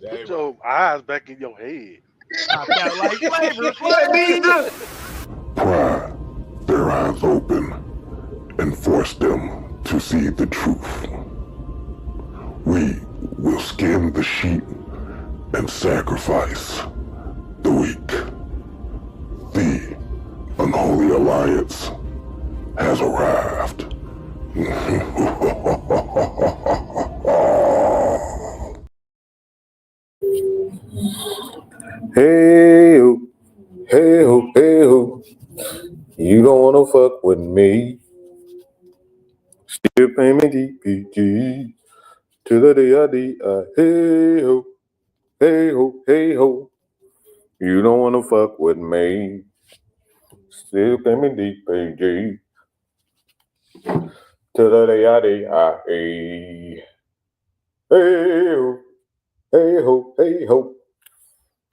Put your eyes back in your head. Popped out like flavor. Pry their eyes open and force them to see the truth. We will skin the sheep and sacrifice the weak. The unholy alliance has arrived. Hey, hey, hey, you don't wanna fuck with me. Still pay me DPG to the D-I-D-I. Hey, hey, you don't wanna fuck with me. Still pay me DPG to the D-I-D-I. Hey,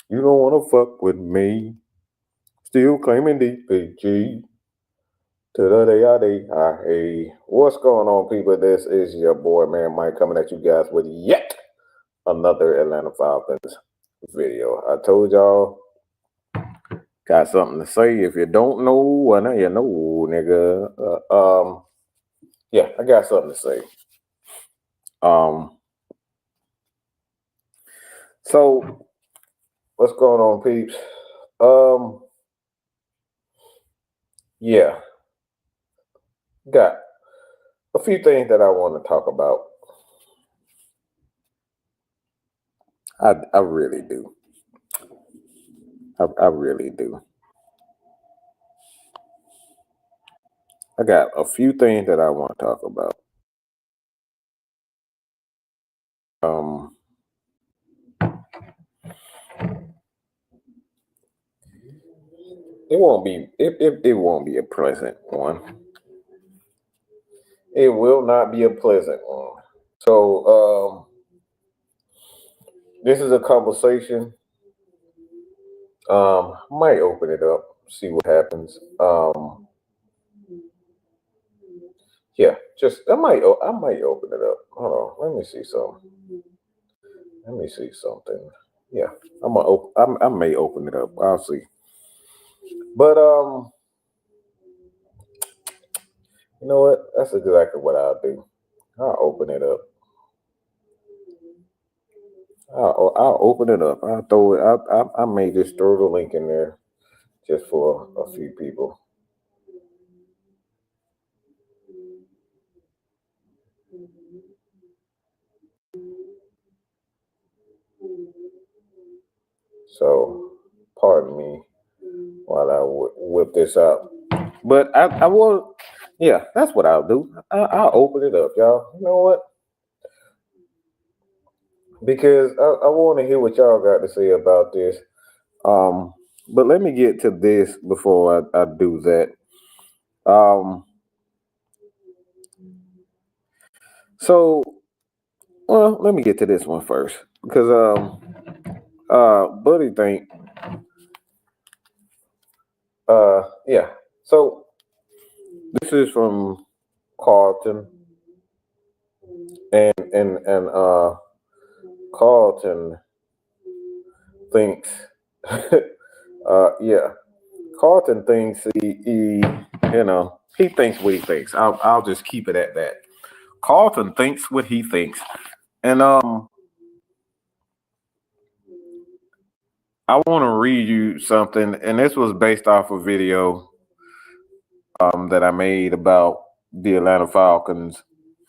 you don't wanna fuck with me. Still claiming DPG. Hey, what's going on, people? This is your boy, man Mike, coming at you guys with yet another Atlanta Falcons video. I told y'all, got something to say. If you don't know, well, now you know, nigga. Yeah, I got something to say. So what's going on, peeps? Yeah, got a few things that I want to talk about. I really do. I really do. I got a few things that I want to talk about. It won't be a pleasant one. It will not be a pleasant one. So this is a conversation. Might open it up, see what happens. Yeah, I might open it up. Hold on, let me see something. Yeah, I may open it up. I'll see. But you know what? That's exactly what I'll do. I'll open it up. I'll open it up. I'll throw it. I may just throw the link in there just for a few people. So, pardon me while I whip this out. But I will, yeah, that's what I'll do. I'll open it up, y'all. You know what? Because I want to hear what y'all got to say about this. But let me get to this before I do that. So, well, let me get to this one first because Buddy think, yeah. So this is from Carlton, and Carlton thinks, yeah, Carlton thinks he thinks what he thinks. I'll just keep it at that. Carlton thinks what he thinks, and I want to read you something, and this was based off a video that I made about the Atlanta Falcons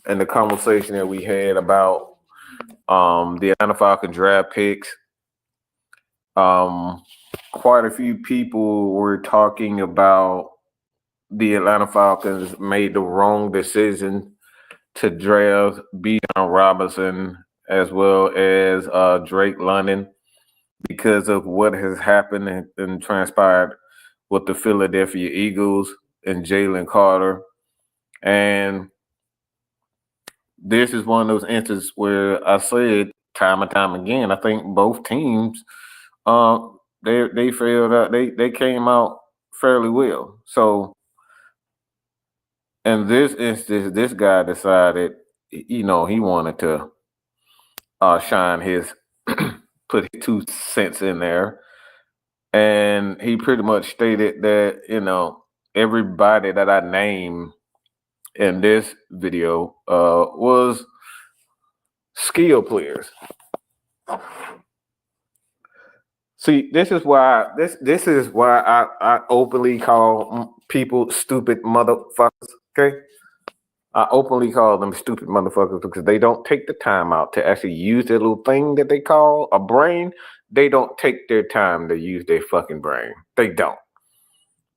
and the conversation that we had about the Atlanta Falcons draft picks. Quite a few people were talking about the Atlanta Falcons made the wrong decision to draft Bijan Robinson as well as Drake London because of what has happened and transpired with the Philadelphia Eagles and Jalen Carter. And this is one of those instances where I said time and time again, I think both teams, they failed out. They came out fairly well. So in this instance, this guy decided, he wanted to shine his put his 2 cents in there, and he pretty much stated that, everybody that I named in this video was skill players. See, this is why I openly call people stupid motherfuckers. Okay, I openly call them stupid motherfuckers because they don't take the time out to actually use their little thing that they call a brain. They don't take their time to use their fucking brain. They don't,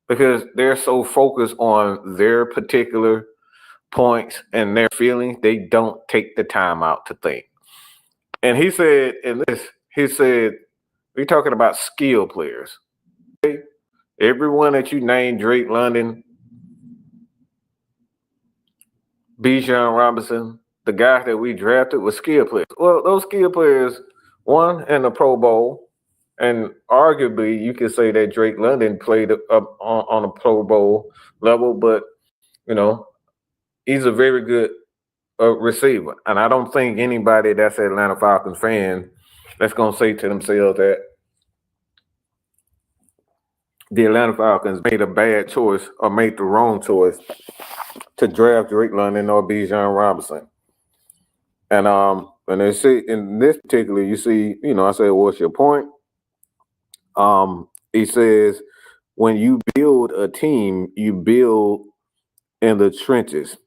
because they're so focused on their particular points and their feelings. They don't take the time out to think. And he said, we're talking about skill players. Okay? Everyone that you named, Drake London, Bijan Robinson, the guys that we drafted were skill players. Well, those skill players won in the Pro Bowl, and arguably you could say that Drake London played up on a Pro Bowl level, but he's a very good receiver. And I don't think anybody that's an Atlanta Falcons fan that's going to say to themselves that the Atlanta Falcons made a bad choice or made the wrong choice to draft Drake London or Bijan Robinson. And they see in this particular, you see, I said, what's your point? He says, when you build a team, you build in the trenches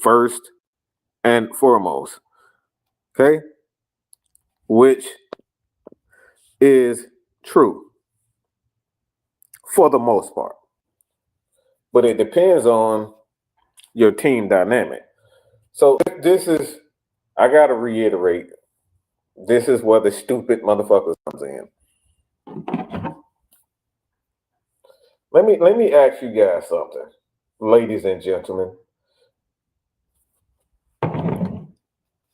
first and foremost. Okay? Which is true for the most part. But it depends on your team dynamic. So I got to reiterate, this is where the stupid motherfuckers comes in. Let me ask you guys something, ladies and gentlemen.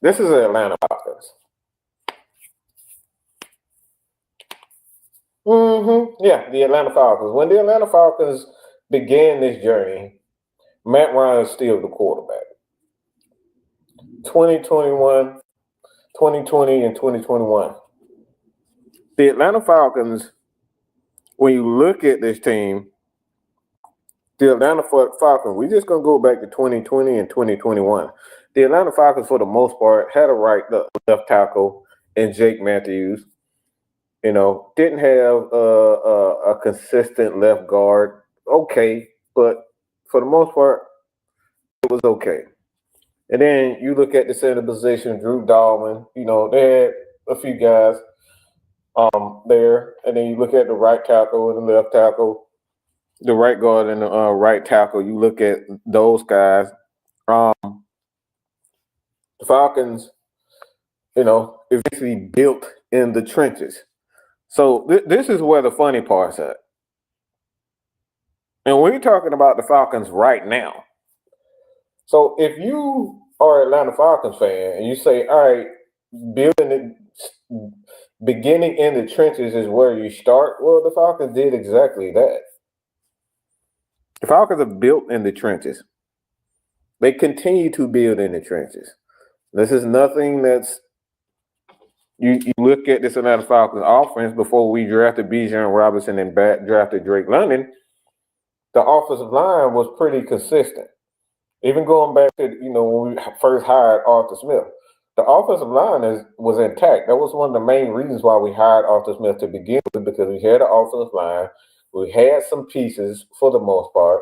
This is the Atlanta Falcons. Yeah, the Atlanta Falcons. When the Atlanta Falcons began this journey, Matt Ryan is still the quarterback. 2021, 2020, and 2021. The Atlanta Falcons, when you look at this team, the Atlanta Falcons, we're just going to go back to 2020 and 2021. The Atlanta Falcons, for the most part, had a left tackle in Jake Matthews. Didn't have a consistent left guard. Okay, but for the most part, it was okay. And then you look at the center position, Drew Dahlman. They had a few guys there. And then you look at the right tackle and the left tackle, the right guard and the right tackle. You look at those guys. The Falcons, eventually built in the trenches. So this is where the funny part's at. And we're talking about the Falcons right now. So if you are an Atlanta Falcons fan and you say, all right, beginning in the trenches is where you start, well, the Falcons did exactly that. The Falcons are built in the trenches. They continue to build in the trenches. This is nothing that's you look at this Atlanta Falcons offense before we drafted Bijan Robinson and drafted Drake London. The offensive line was pretty consistent. Even going back to when we first hired Arthur Smith, the offensive line was intact. That was one of the main reasons why we hired Arthur Smith to begin with, because we had an offensive line. We had some pieces for the most part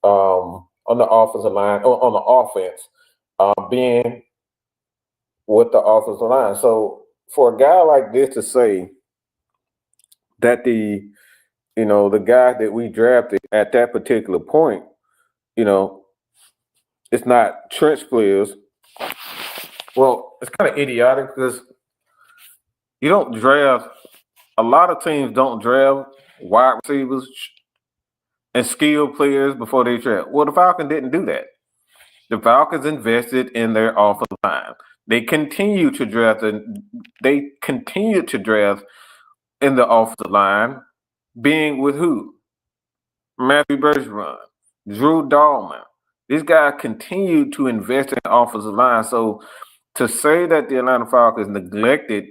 on the offensive line, on the offense, being with the offensive line. So for a guy like this to say that the guy that we drafted at that particular point, it's not trench players. Well, it's kind of idiotic because you don't draft. A lot of teams don't draft wide receivers and skill players before they draft. Well, the Falcons didn't do that. The Falcons invested in their offensive line. They continue to draft in the offensive line, being with who? Matthew Bergeron, Drew Dahlman. These guys continue to invest in the offensive line. So to say that the Atlanta Falcons neglected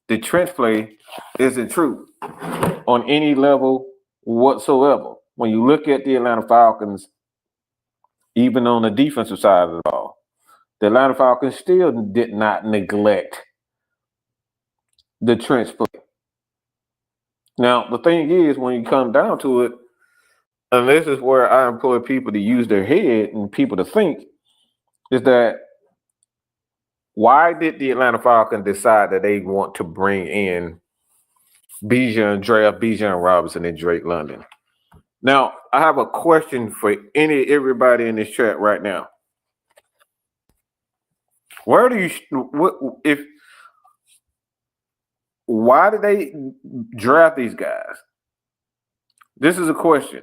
the trench play isn't true on any level whatsoever. When you look at the Atlanta Falcons, even on the defensive side of the ball, the Atlanta Falcons still did not neglect the trench play. Now, the thing is, when you come down to it, and this is where I employ people to use their head and people to think, is that why did the Atlanta Falcons decide that they want to bring in Bijan Robinson and Drake London? Now, I have a question for everybody in this chat right now. Why did they draft these guys? This is a question.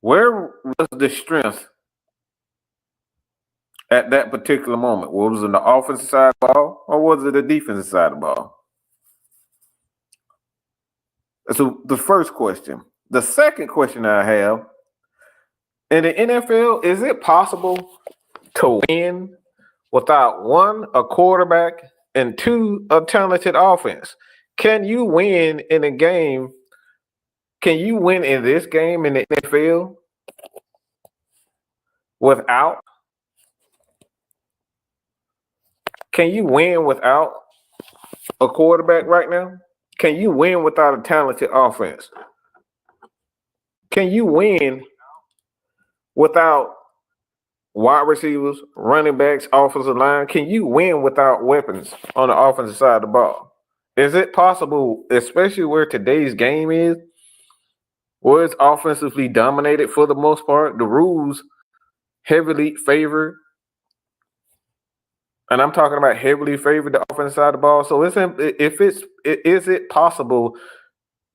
Where was the strength at that particular moment? Was it on the offensive side of the ball or was it the defensive side of the ball? So the first question. The second question I have, in the NFL, is it possible to win without one, a quarterback, and two, a talented offense? Can you win in a game? Can you win in this game in the NFL without? Can you win without a quarterback right now? Can you win without a talented offense? Can you win without wide receivers, running backs, offensive line? Can you win without weapons on the offensive side of the ball? Is it possible, especially where today's game is, where it's offensively dominated for the most part, the rules heavily favor, and I'm talking about heavily favor the offensive side of the ball. So is it possible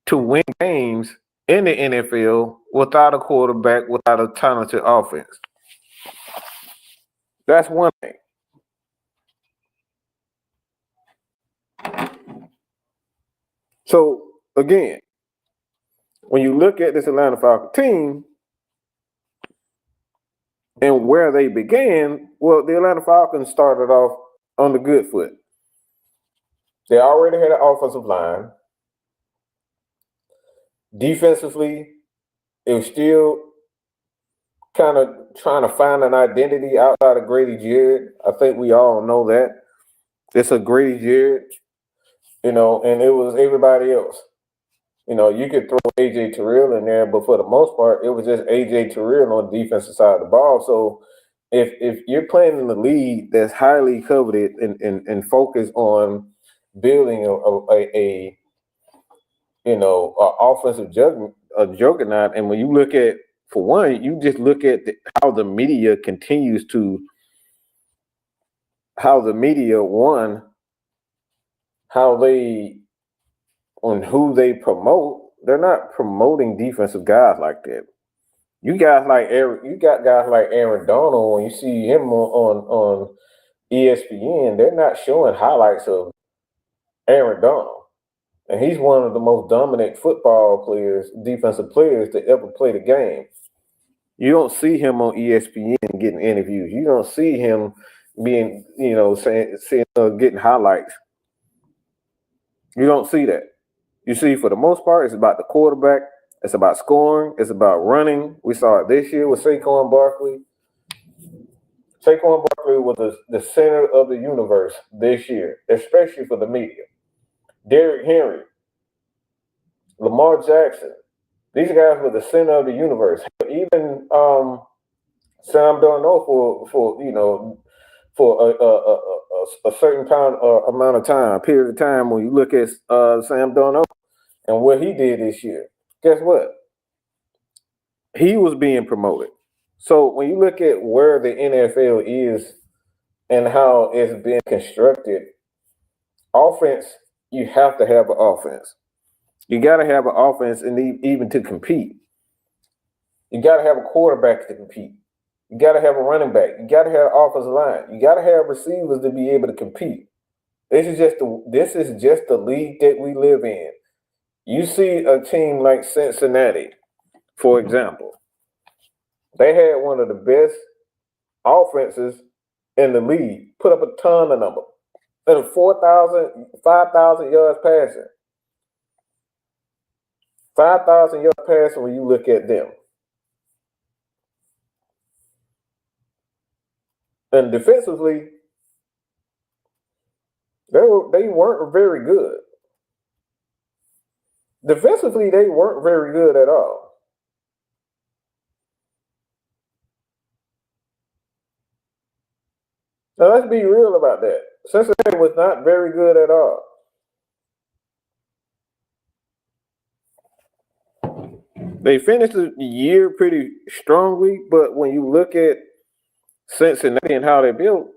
to win games in the NFL without a quarterback, without a talented offense? That's one thing. So again, when you look at this Atlanta Falcons team and where they began, well, the Atlanta Falcons started off on the good foot. They already had an offensive line. Defensively, it was still kind of trying to find an identity outside of Grady Jarrett. I think we all know that. It's a Grady Jarrett, and it was everybody else. You could throw A.J. Terrell in there, but for the most part, it was just A.J. Terrell on the defensive side of the ball. So if you're playing in the league that's highly coveted and focused on building a offensive juggernaut, and when you look at, for one, you just look at how the media continues to, how they, on who they promote, they're not promoting defensive guys like that. You got guys like Aaron Donald. When you see him on ESPN, they're not showing highlights of Aaron Donald, and he's one of the most dominant football players, defensive players to ever play the game. You don't see him on ESPN getting interviews. You don't see him being, getting highlights. You don't see that. You see, for the most part, it's about the quarterback. It's about scoring. It's about running. We saw it this year with Saquon Barkley. Saquon Barkley was the center of the universe this year, especially for the media. Derrick Henry, Lamar Jackson, these guys were the center of the universe. Even Sam Darnold for a certain amount of time, period of time, when you look at Sam Darnold and what he did this year, guess what? He was being promoted. So when you look at where the NFL is and how it's been constructed, offense, you have to have an offense. You got to have an offense, and even to compete. You got to have a quarterback to compete. You got to have a running back. You got to have an offensive line. You got to have receivers to be able to compete. This is just the league that we live in. You see a team like Cincinnati, for example. They had one of the best offenses in the league, put up a ton of numbers. and 5,000 yards passing. 5,000 yards passing when you look at them. And defensively, they weren't very good. Defensively, they weren't very good at all. Now, let's be real about that. Cincinnati was not very good at all. They finished the year pretty strongly, but when you look at Cincinnati and how they built,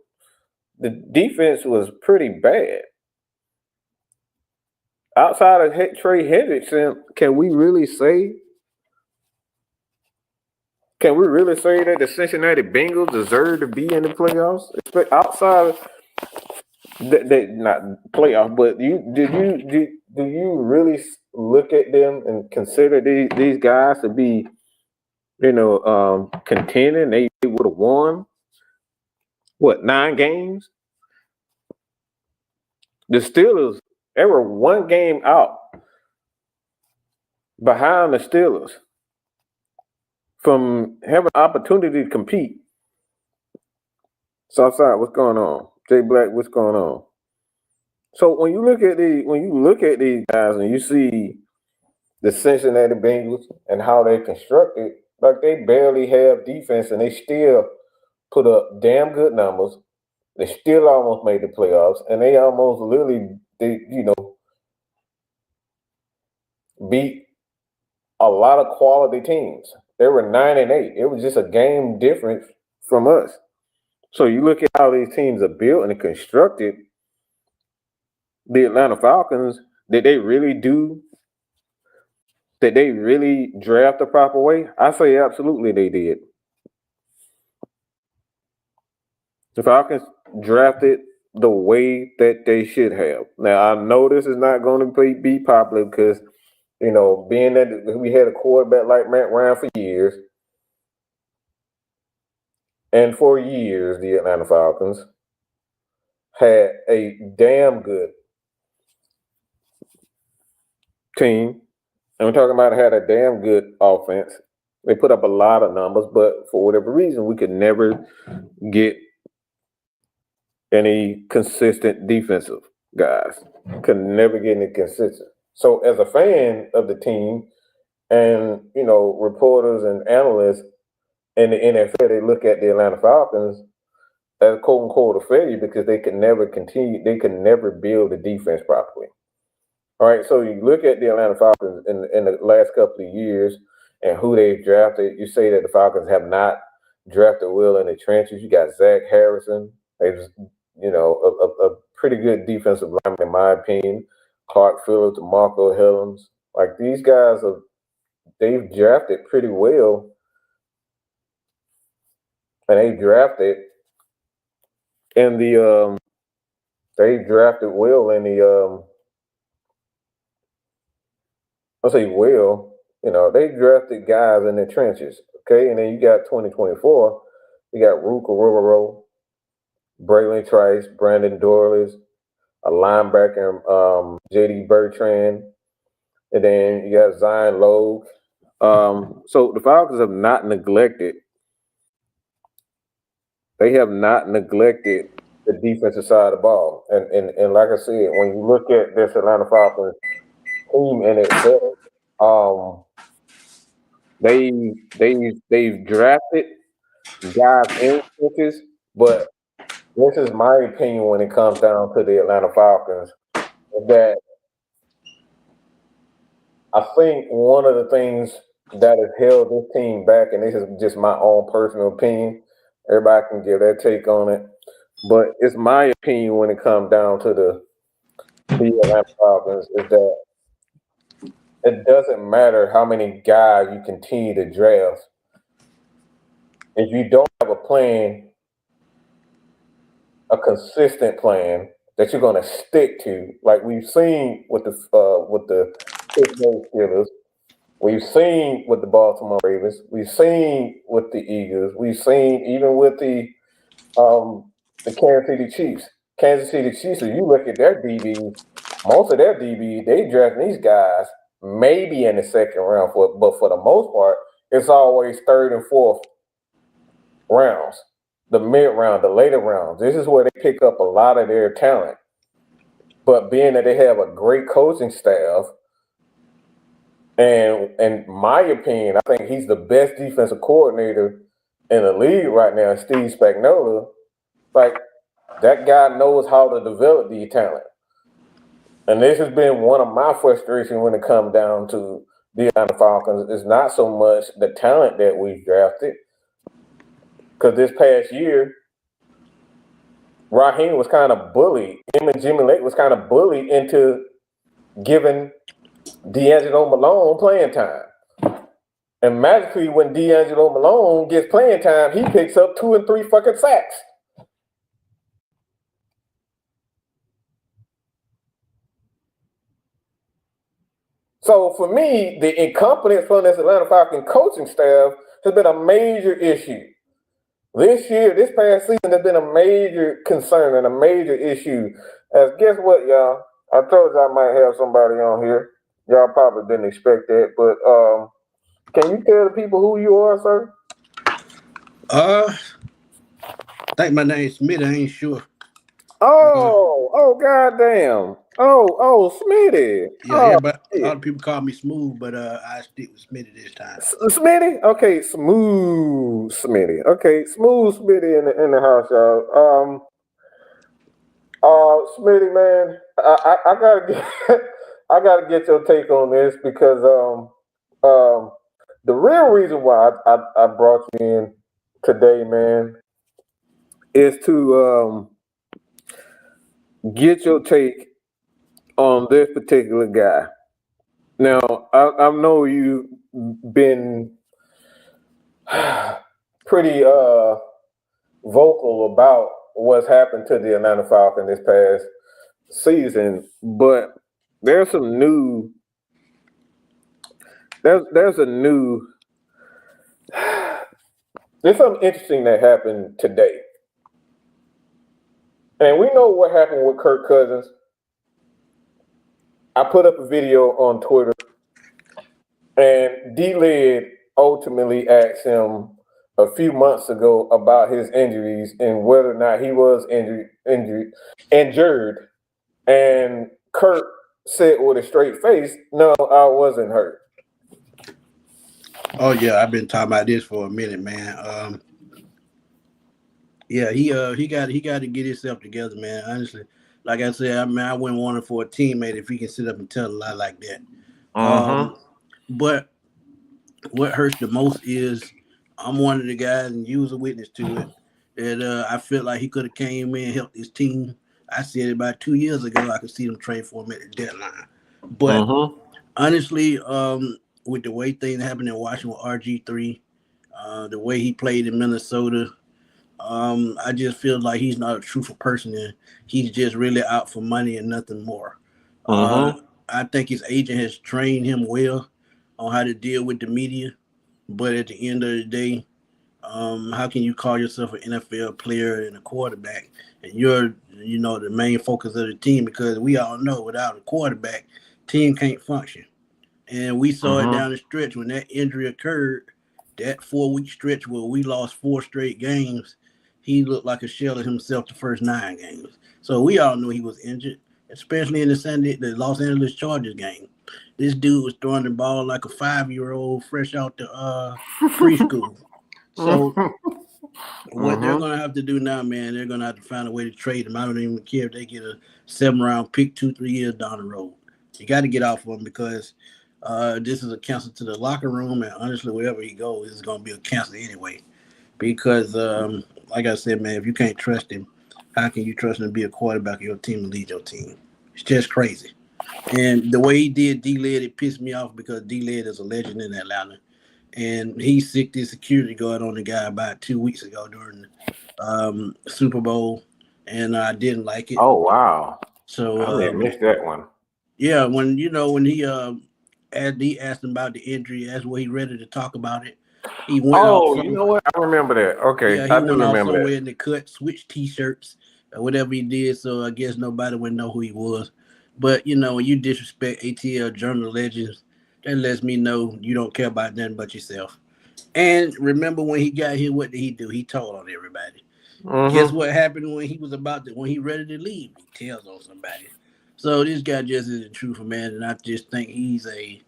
the defense was pretty bad. Outside of Trey Hendrickson, can we really say that the Cincinnati Bengals deserve to be in the playoffs? Outside of they not playoffs, but do you really look at them and consider these guys to be, contending? They would have won 9 games? The Steelers, they were 1 game out behind the Steelers from having an opportunity to compete. Southside, what's going on? Jay Black, what's going on? So when you look at these guys and you see the Cincinnati Bengals and how they constructed, like they barely have defense and they still put up damn good numbers. They still almost made the playoffs, and they almost literally beat a lot of quality teams. They were 9-8. It was just a game difference from us. So you look at how these teams are built and constructed. The Atlanta Falcons, did they really draft the proper way? I say absolutely they did. The Falcons drafted the way that they should have. Now, I know this is not going to be popular because, being that we had a quarterback like Rant for years, and for years, the Atlanta Falcons had a damn good team. And we're talking about had a damn good offense. They put up a lot of numbers, but for whatever reason, we could never get any consistent defensive guys. Could never get any consistent. So as a fan of the team and, reporters and analysts in the NFL, they look at the Atlanta Falcons as quote unquote a failure because they could never build the defense properly. All right, so you look at the Atlanta Falcons in the last couple of years and who they've drafted. You say that the Falcons have not drafted well in the trenches. You got Zach Harrison. They've a pretty good defensive lineman, in my opinion. Clark Phillips, Marco Hillams. Like these guys they've drafted pretty well. And they drafted well in the they drafted guys in the trenches. Okay, and then you got 2024, you got Ruka Rivero, Braylon Trice, Brandon Dorley, a linebacker, J.D. Bertrand, and then you got Zion Logue. So the Falcons have not neglected. They have not neglected the defensive side of the ball. And like I said, when you look at this Atlanta Falcons team in itself, they've drafted guys in switches, but this is my opinion when it comes down to the Atlanta Falcons, is that I think one of the things that has held this team back, and this is just my own personal opinion, everybody can give their take on it, but it's my opinion when it comes down to the Atlanta Falcons, is that it doesn't matter how many guys you continue to draft. If you don't have a plan, a consistent plan that you're going to stick to, like we've seen with the Pittsburgh Steelers, we've seen with the Baltimore Ravens, we've seen with the Eagles, we've seen even with the Kansas City Chiefs. Kansas City Chiefs, you look at their DBs, most of their DBs, they drafting these guys maybe in the second round, but for the most part, it's always third and fourth rounds, the mid round, the later rounds. This is where they pick up a lot of their talent. But being that they have a great coaching staff, and in my opinion, I think he's the best defensive coordinator in the league right now, Steve Spagnuolo. Like, that guy knows how to develop the talent. And this has been one of my frustrations when it comes down to the Atlanta Falcons. It's not so much the talent that we've drafted, because this past year, Raheem was kind of bullied. Him and Jimmy Lake was kind of bullied into giving D'Angelo Malone playing time. And magically, when D'Angelo Malone gets playing time, he picks up 2 and 3 fucking sacks. So for me, the incompetence from this Atlanta Falcons coaching staff has been a major issue. This year, this past season, has been a major concern and a major issue. As guess what, y'all? I told you I might have somebody on here. Y'all probably didn't expect that, but can you tell the people who you are, sir? I think my name's Smith. I ain't sure. Oh, goddamn. Oh, Smitty. Yeah, everybody, a lot of people call me Smooth, but I stick with Smitty this time. Smitty? Okay, Smooth Smitty. Okay, Smooth Smitty in the house, y'all. Smitty, man, I gotta get I gotta get your take on this, because the real reason why I brought you in today, man, is to get your take on this particular guy. Now, I know you've been pretty vocal about what's happened to the Atlanta Falcons this past season, but there's some new. There's something interesting that happened today. And we know what happened with Kirk Cousins. I put up a video on Twitter, and D-Led ultimately asked him a few months ago about his injuries and whether or not he was injured. And Kirk said with a straight face, "No, I wasn't hurt." Oh yeah, I've been talking about this for a minute, man. Yeah, he got to get himself together, man. Honestly, like I said, I wouldn't want it for a teammate if he can sit up and tell a lie like that. But what hurts the most is I'm one of the guys, and you was a witness to it, that I feel like he could have came in and helped his team. I said it about 2 years ago. I could see them trade for him at the deadline. But honestly, with the way things happened in Washington with RG3, the way he played in Minnesota, I just feel like he's not a truthful person, and he's just really out for money and nothing more. I think his agent has trained him well on how to deal with the media, but at the end of the day, how can you call yourself an NFL player and a quarterback, and you're, the main focus of the team? Because we all know without a quarterback, team can't function. And we saw it down the stretch when that injury occurred, that 4-week stretch where we lost 4 straight games. He looked like a shell of himself the first 9 games. So we all knew he was injured, especially in the Los Angeles Chargers game. This dude was throwing the ball like a 5-year-old fresh out the preschool. So what they're going to have to do now, man, they're going to have to find a way to trade him. I don't even care if they get a 7th-round pick 2-3 years down the road. You got to get off of him, because this is a cancer to the locker room, and honestly, wherever he goes, it's going to be a cancer anyway. Because, like I said, man, if you can't trust him, how can you trust him to be a quarterback of your team and lead your team? It's just crazy. And the way he did D-Led, it pissed me off, because D-Led is a legend in Atlanta. And he sicked his security guard on the guy about 2 weeks ago during the Super Bowl, and I didn't like it. Oh, wow. So I missed that one. Yeah, when he asked him about the injury, asked what he ready to talk about it. He went you know what? I remember that. Okay, yeah, he I went do off remember somewhere that. in the cut, switched T-shirts, whatever he did. So I guess nobody would know who he was. But when you disrespect ATL journal legends, that lets me know you don't care about nothing but yourself. And remember when he got here, what did he do? He told on everybody. Guess what happened when he ready to leave? He tells on somebody. So this guy just is a truthful man, and I just think he's a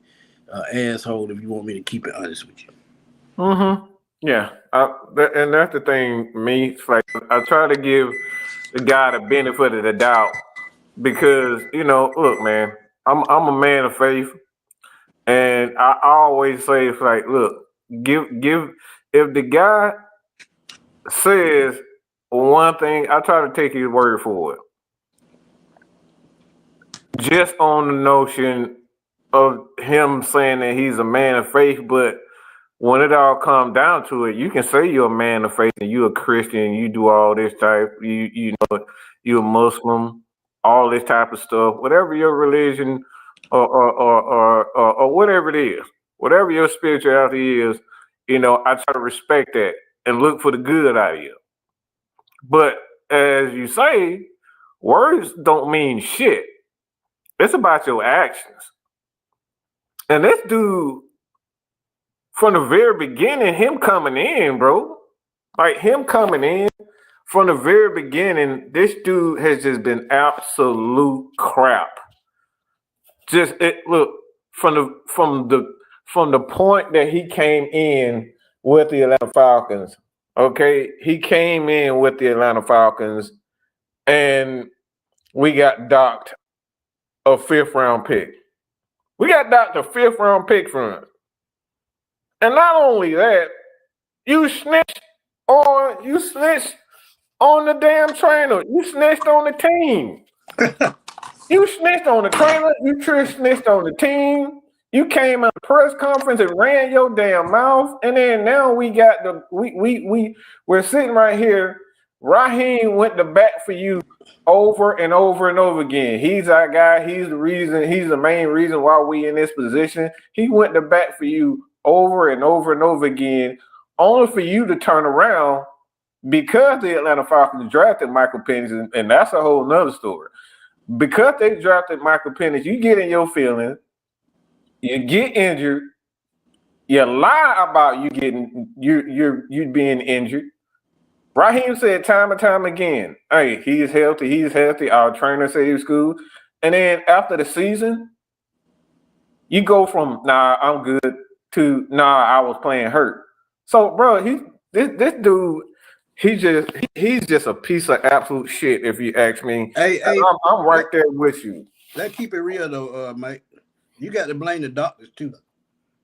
asshole. If you want me to keep it honest with you. Yeah, and that's the thing. Me, it's like I try to give the guy the benefit of the doubt because look, man, I'm a man of faith, and I always say it's like, look, give if the guy says one thing, I try to take his word for it. Just on the notion of him saying that he's a man of faith, but when it all comes down to it, you can say you're a man of faith and you're a Christian, you do all this type, you're a Muslim, all this type of stuff, whatever your religion or whatever it is, whatever your spirituality is, I try to respect that and look for the good out of you. But as you say, words don't mean shit. It's about your actions. And this dude, from the very beginning, him coming in, bro, like him coming in from the very beginning, this dude has just been absolute crap. Look, from the point that he came in with the Atlanta Falcons, okay, he came in with the Atlanta Falcons, and we got docked a 5th round pick. We got docked a 5th round pick from him. And not only that, you snitched on the damn trainer. You snitched on the team. You snitched on the trainer. You snitched on the team. You came at a press conference and ran your damn mouth. And then now we're sitting right here. Raheem went to bat for you over and over and over again. He's our guy. He's the main reason why we in this position. He went to bat for you over and over and over again, only for you to turn around because the Atlanta Falcons drafted Michael Penix, and that's a whole nother story. Because they drafted Michael Penix, you get in your feelings, you get injured, you lie about you being injured. Raheem said time and time again, hey, he's healthy. Our trainer said he was cool. And then after the season, you go from, nah, I'm good, to, nah, I was playing hurt. So, bro, this dude, he's just a piece of absolute shit, if you ask me. Hey, I'm right there with you. Let's keep it real, though, Mike. You got to blame the doctors, too.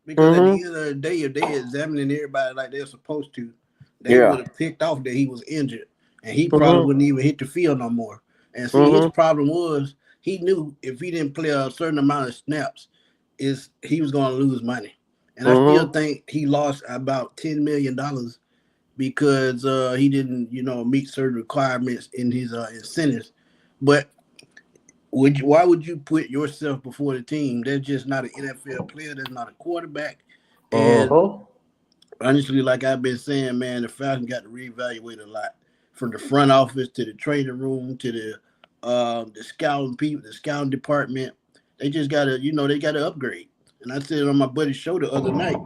Because at the end of the day, if they examining everybody like they're supposed to, they would have picked off that he was injured, and he probably wouldn't even hit the field no more. And see, his problem was he knew if he didn't play a certain amount of snaps, he was going to lose money. And I still think he lost about $10 million because he didn't, meet certain requirements in his incentives. But why would you put yourself before the team? That's just not an NFL player. That's not a quarterback. And honestly, like I've been saying, man, the Falcons got to reevaluate a lot, from the front office to the training room to the scouting people, the scouting department. They just got to, they got to upgrade. And I said on my buddy's show the other night,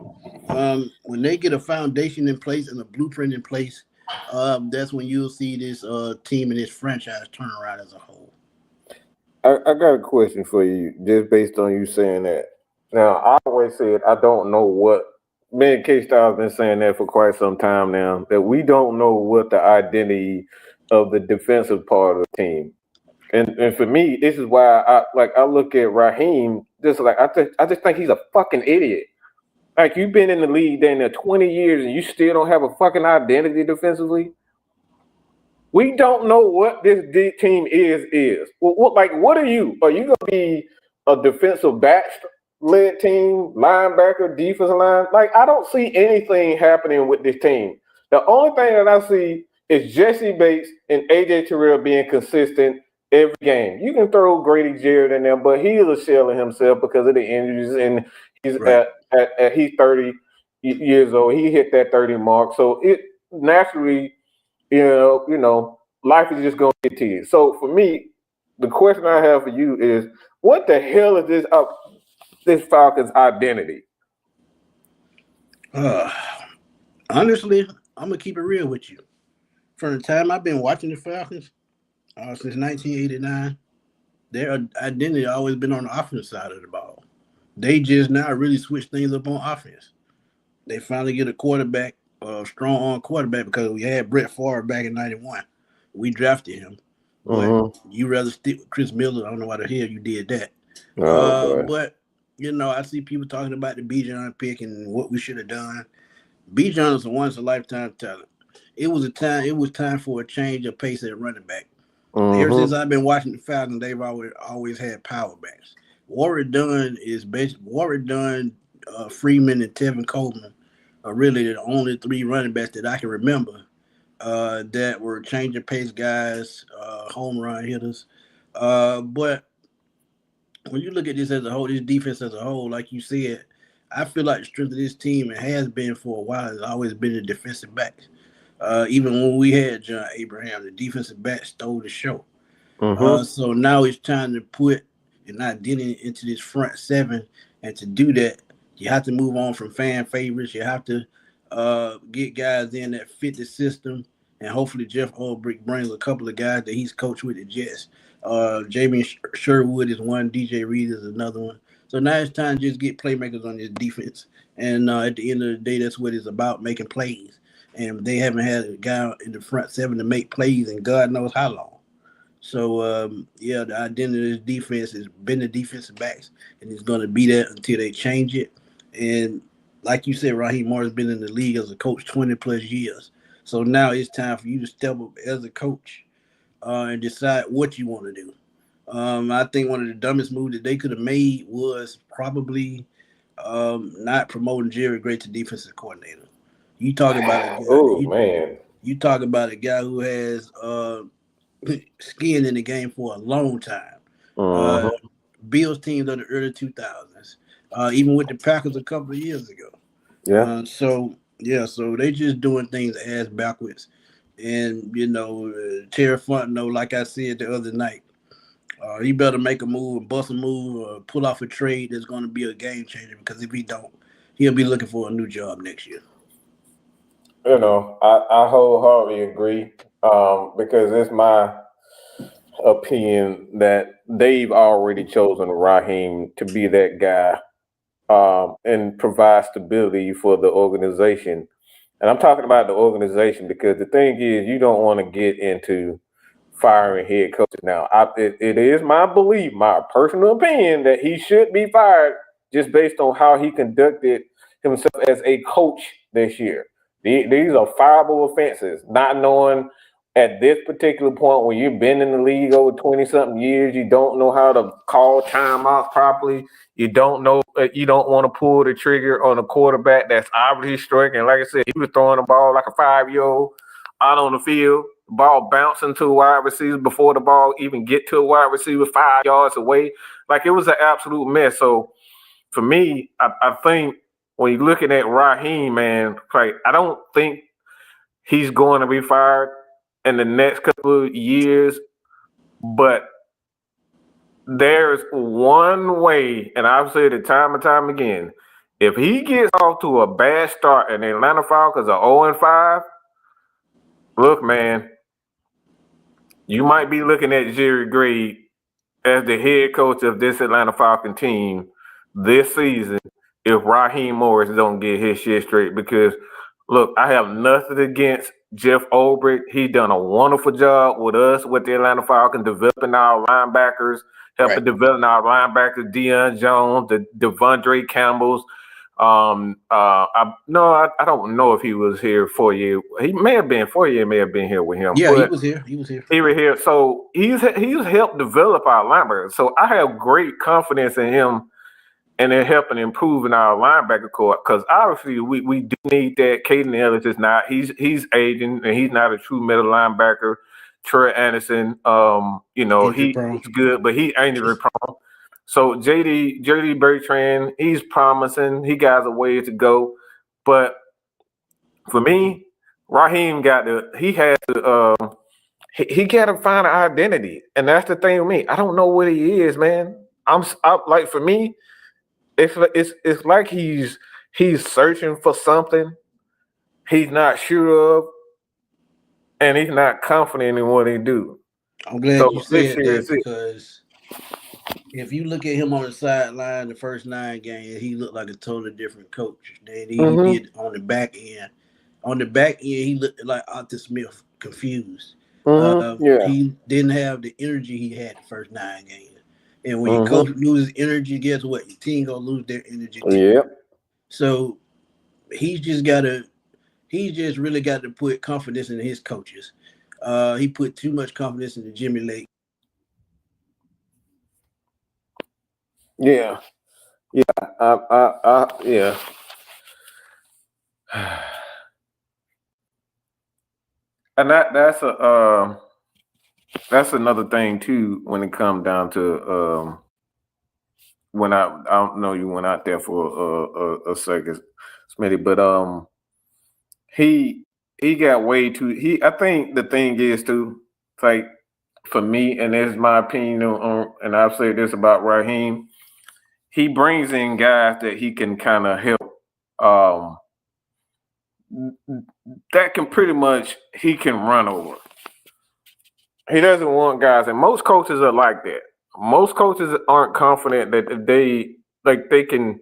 when they get a foundation in place and a blueprint in place, that's when you'll see this team and this franchise turn around as a whole. I got a question for you, just based on you saying that. Now, I always said I don't know what. Me and K-Styles been saying that for quite some time now, that we don't know what the identity of the defensive part of the team. And for me, this is why I look at Raheem just like I just think he's a fucking idiot. Like, you've been in the league there 20 years and you still don't have a fucking identity defensively. We don't know what this team is. What are you? Are you gonna be a defensive back-led team, linebacker, defensive line? Like, I don't see anything happening with this team. The only thing that I see is Jesse Bates and AJ Terrell being consistent every game. You can throw Grady Jarrett in there, but he is a shell of himself because of the injuries, and he's he's 30 years old. He hit that 30 mark, so it naturally, life is just going to get to you. So for me, the question I have for you is, what the hell is this Falcons identity? Honestly, I'm gonna keep it real with you. From the time I've been watching the Falcons since 1989, their identity always been on the offensive side of the ball. They just now really switch things up on offense. They finally get a quarterback, a strong arm quarterback, because we had Brett Favre back in '91. We drafted him, but you rather stick with Chris Miller. I don't know why the hell you did that. But I see people talking about the Bijan pick and what we should have done. Bijan is a once in a lifetime talent. It was time for a change of pace at running back. Ever since I've been watching the Falcons, they've always had power backs. Warrick Dunn, Freeman, and Tevin Coleman are really the only three running backs that I can remember that were change of pace guys, home run hitters. But when you look at this as a whole, this defense as a whole, like you said, I feel like the strength of this team, it has been for a while, has always been the defensive backs. Even when we had John Abraham, the defensive back stole the show. So now it's time to put an identity into this front seven. And to do that, you have to move on from fan favorites. You have to get guys in that fit the system. And hopefully Jeff Ulbrich brings a couple of guys that he's coached with the Jets. Jamie Sherwood is one. DJ Reed is another one. So now it's time to just get playmakers on this defense. And at the end of the day, that's what it's about, making plays. And they haven't had a guy in the front seven to make plays in God knows how long. So, the identity of this defense has been the defensive backs, and it's going to be that until they change it. And like you said, Raheem Morris been in the league as a coach 20-plus years. So now it's time for you to step up as a coach and decide what you want to do. I think one of the dumbest moves that they could have made was probably not promoting Jerry Gray to defensive coordinator. You talk about a guy. You talk about a guy who has skin in the game for a long time. Bills teams of the early 2000s, even with the Packers a couple of years ago. So they just doing things ass backwards. And Terry Fontenot, like I said the other night, he better make a move, bust a move, or pull off a trade that's going to be a game changer. Because if he don't, he'll be looking for a new job next year. I wholeheartedly agree because it's my opinion that they've already chosen Raheem to be that guy and provide stability for the organization. And I'm talking about the organization because the thing is, you don't want to get into firing head coaches. Now, it is my belief, my personal opinion, that he should be fired just based on how he conducted himself as a coach this year. These are fireable offenses. Not knowing at this particular point when you've been in the league over 20-something years, you don't know how to call timeouts properly. You don't know. You don't want to pull the trigger on a quarterback that's obviously striking. Like I said, he was throwing the ball like a 5-year-old out on the field. The ball bouncing to a wide receiver before the ball even get to a wide receiver 5 yards away. Like, it was an absolute mess. So for me, I think when you're looking at Raheem, man, like, I don't think he's going to be fired in the next couple of years, but there's one way, and I've said it time and time again, if he gets off to a bad start and the Atlanta Falcons are 0-5, look, man, you might be looking at Jerry Gray as the head coach of this Atlanta Falcon team this season if Raheem Morris don't get his shit straight. Because, look, I have nothing against Jeff Ulbrich. He done a wonderful job with us, with the Atlanta Falcons, developing our linebackers, helping develop our linebackers, Deion Jones, the Devondre Campbells. I don't know if he was here 4 years. He may have been 4 years, may have been here with him. Yeah, he was here. He was here. So he's helped develop our linebackers. So I have great confidence in him and in helping improving our linebacker core, because obviously we do need that. Caden Ellis is not. He's aging and he's not a true middle linebacker. Trey Anderson, he's good, but he ain't injury prone. So JD Bertrand, he's promising. He got a ways to go. But for me, Raheem has to he got to find an identity, and that's the thing with me. I don't know what he is, man. I'm like, for me, it's like he's searching for something he's not sure of, and he's not confident in what he do. I'm glad So you this said year that is it. because if you look at him on the sideline, the first 9 games, he looked like a totally different coach than he did on the back end. On the back end, he looked like Arthur Smith, confused. Yeah. He didn't have the energy he had the first 9 games. And when your Mm-hmm. coach loses energy, guess what? Your team gonna lose their energy too. Yep. So he's just really got to put confidence in his coaches. He put too much confidence in the Jimmy Lake. Yeah. Yeah. And that's another thing too when it comes down to when I don't know, you went out there for a second, Smitty, but he got way too. I think the thing is too, like, for me, and this is my opinion on, and I've said this about Raheem, he brings in guys that he can kind of help. That can pretty much, he can run over. He doesn't want guys, and most coaches are like that. Most coaches aren't confident that they can.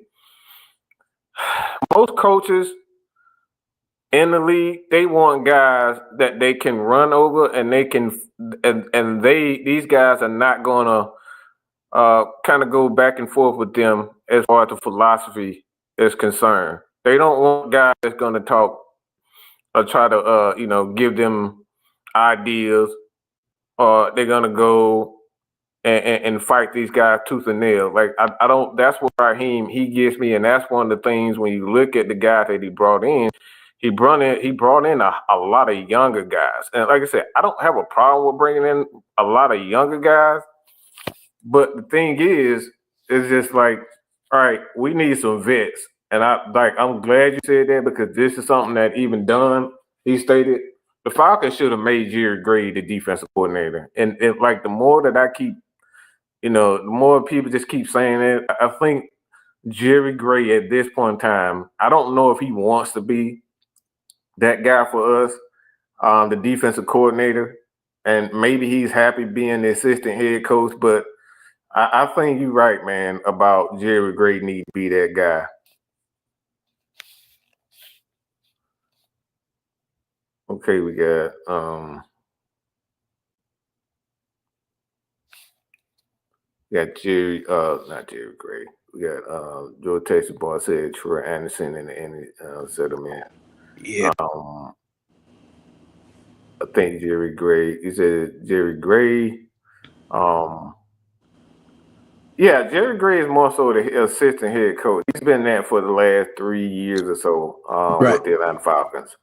Most coaches in the league, they want guys that they can run over, and they can, and these guys are not gonna kind of go back and forth with them as far as the philosophy is concerned. They don't want guys that's gonna talk or try to give them ideas, or they're gonna go and fight these guys tooth and nail. Like, I don't. That's what Raheem, he gets me, and that's one of the things when you look at the guys that he brought in. He brought in a lot of younger guys, and like I said, I don't have a problem with bringing in a lot of younger guys. But the thing is, it's just like, all right, we need some vets, and I'm glad you said that, because this is something that even Dunn, he stated. The Falcons should have made Jerry Gray the defensive coordinator, and like, the more that I keep, the more people just keep saying it, I think Jerry Gray at this point in time, I don't know if he wants to be that guy for us, the defensive coordinator, and maybe he's happy being the assistant head coach, but I think you're right, man, about Jerry Gray need to be that guy. Okay, we got Jerry, not Jerry Gray. We got Joe Texas Boy said Troy Anderson in the settlement. Yeah. I think Jerry Gray. He said Jerry Gray. Yeah, Jerry Gray is more so the assistant head coach. He's been there for the last 3 years or so with the Atlanta Falcons.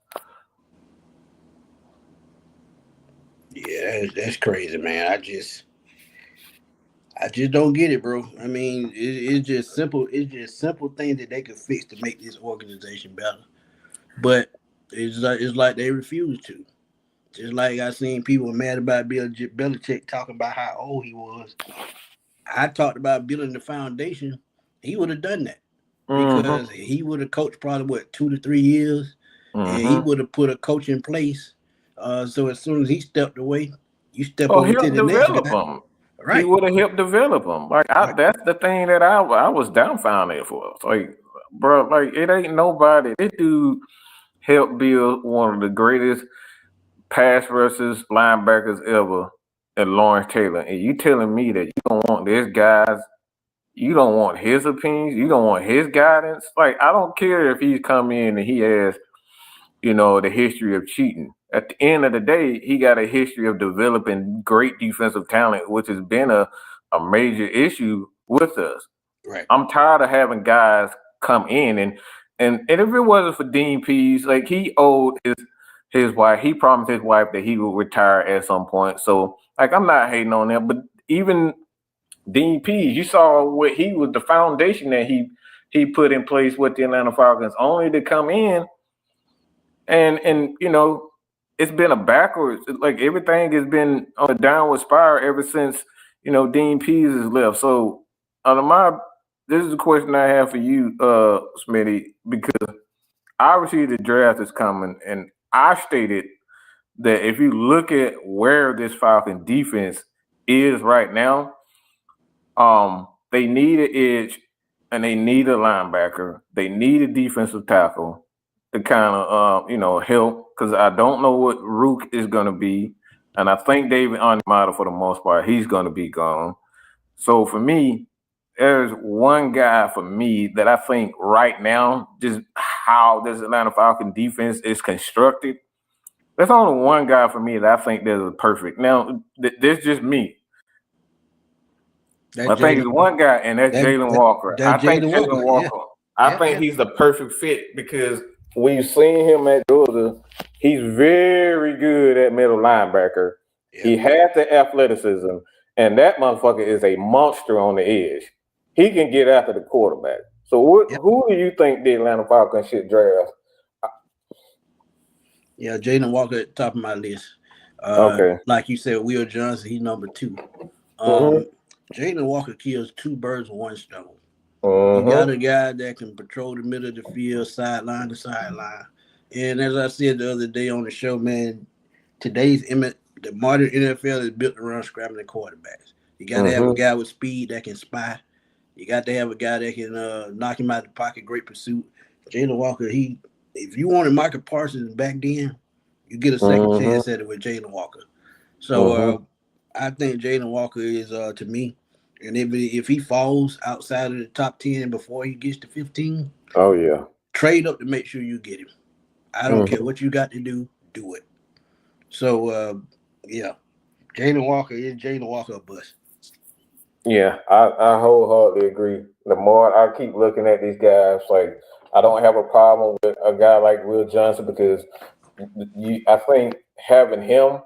Yeah, that's crazy, man. I just don't get it, bro. I mean, it's just simple. It's just simple things that they could fix to make this organization better. But it's like they refuse to. Just like I seen people mad about Bill Belichick talking about how old he was. I talked about building the foundation. He would have done that because he would have coached probably 2 to 3 years, and he would have put a coach in place. So as soon as he stepped away, you step over to the next guy. Right. He would have helped develop them. Like, that's the thing that I was dumbfounded for. It's like, bro, like, it ain't nobody. This dude helped build one of the greatest pass rushers, linebackers ever, and Lawrence Taylor. And you telling me that you don't want this guy's, you don't want his opinions, you don't want his guidance? Like, I don't care if he's come in and he has, the history of cheating. At the end of the day, he got a history of developing great defensive talent, which has been a major issue with us. Right. I'm tired of having guys come in and if it wasn't for Dean Pease, like, he owed his wife, he promised his wife that he would retire at some point. So, like, I'm not hating on him, but even Dean Pease, you saw what he was, the foundation that he put in place with the Atlanta Falcons, only to come in and it's been a backwards. Like everything has been on a downward spiral ever since Dean Pease has left. So, this is a question I have for you, Smitty, because obviously the draft is coming, and I stated that if you look at where this Falcon defense is right now, they need an edge and they need a linebacker. They need a defensive tackle to kind of help, because I don't know what Rook is going to be, and I think David Onyemata, for the most part, he's going to be gone. So for me, there's one guy for me that I think right now, just how this Atlanta Falcon defense is constructed, there's only one guy for me that I think that is perfect. Now, this just me. I think it's one guy, and that's Jalen Walker. I think Jalen Walker. Yeah. I think he's the perfect fit because we've seen him at Georgia. He's very good at middle linebacker. Yeah. He has the athleticism, and that motherfucker is a monster on the edge. He can get after the quarterback. So who do you think the Atlanta Falcons should draft? Yeah, Jalen Walker at the top of my list. Okay. Like you said, Will Johnson, he's number 2. Jalen Walker kills 2 birds with 1 stone. You got a guy that can patrol the middle of the field, sideline to sideline. And as I said the other day on the show, man, the modern NFL is built around scrambling quarterbacks. You got to have a guy with speed that can spy. You got to have a guy that can knock him out of the pocket, great pursuit. Jalen Walker, if you wanted Michael Parsons back then, you get a second chance at it with Jalen Walker. So I think Jalen Walker is to me, and if he falls outside of the top 10 before he gets to 15, trade up to make sure you get him. I don't care what you got to do it. So Jalen Walker is Jalen Walker a bust. Yeah, I wholeheartedly agree. The more I keep looking at these guys, like I don't have a problem with a guy like Will Johnson because I think having him,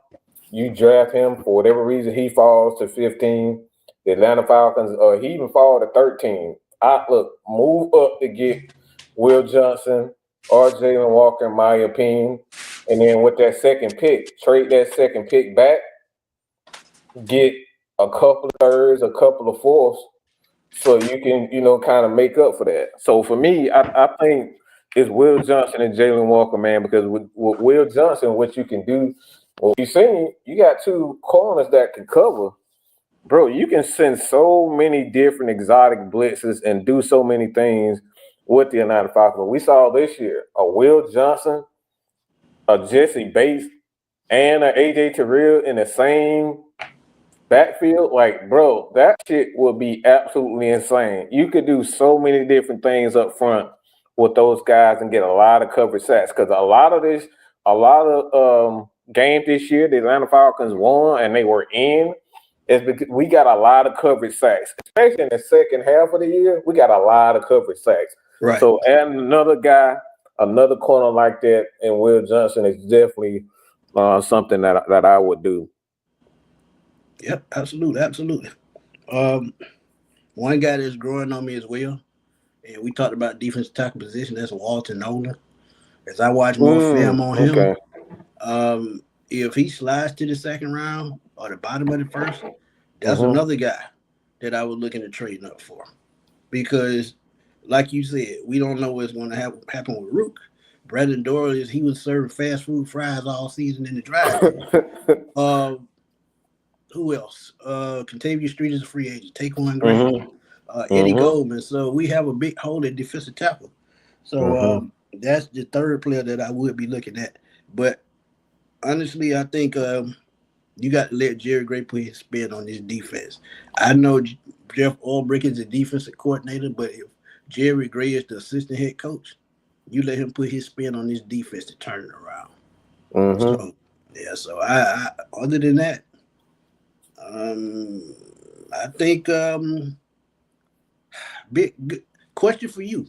you draft him for whatever reason he falls to 15, the Atlanta Falcons, he even fall to 13. Move up to get Will Johnson or Jalen Walker, in my opinion, and then with that second pick, trade that second pick back, get a couple of thirds, a couple of fourths, so you can, kind of make up for that. So for me, I think it's Will Johnson and Jalen Walker, man, because with Will Johnson, what you can do, well, you seen, you got 2 corners that can cover. Bro, you can send so many different exotic blitzes and do so many things with the Atlanta Falcons. We saw this year a Will Johnson, a Jesse Bates, and an AJ Terrell in the same backfield. Like, bro, that shit would be absolutely insane. You could do so many different things up front with those guys and get a lot of coverage sacks, because a lot of games this year the Atlanta Falcons won and they were in is because we got a lot of coverage sacks, especially in the second half of the year. We got a lot of coverage sacks. Right. So adding another guy, another corner like that, and Will Johnson is definitely something that I would do. Yep, absolutely. One guy that's growing on me as well, and we talked about defensive tackle position, that's Walter Nolan. As I watch more film on him, if he slides to the second round or the bottom of the first, that's another guy that I was looking to trade up for. Because, like you said, we don't know what's going to happen with Rook. Brandon Doyle he was serving fast food fries all season in the drive. Who else? Contavia Street is a free agent. Taquan Green, Eddie Goldman. So we have a big hole at defensive tackle. So that's the third player that I would be looking at. But honestly, I think you got to let Jerry Gray put his spin on this defense. I know Jeff Ulbrich is the defensive coordinator, but if Jerry Gray is the assistant head coach, you let him put his spin on this defense to turn it around. So I other than that, I think big question for you.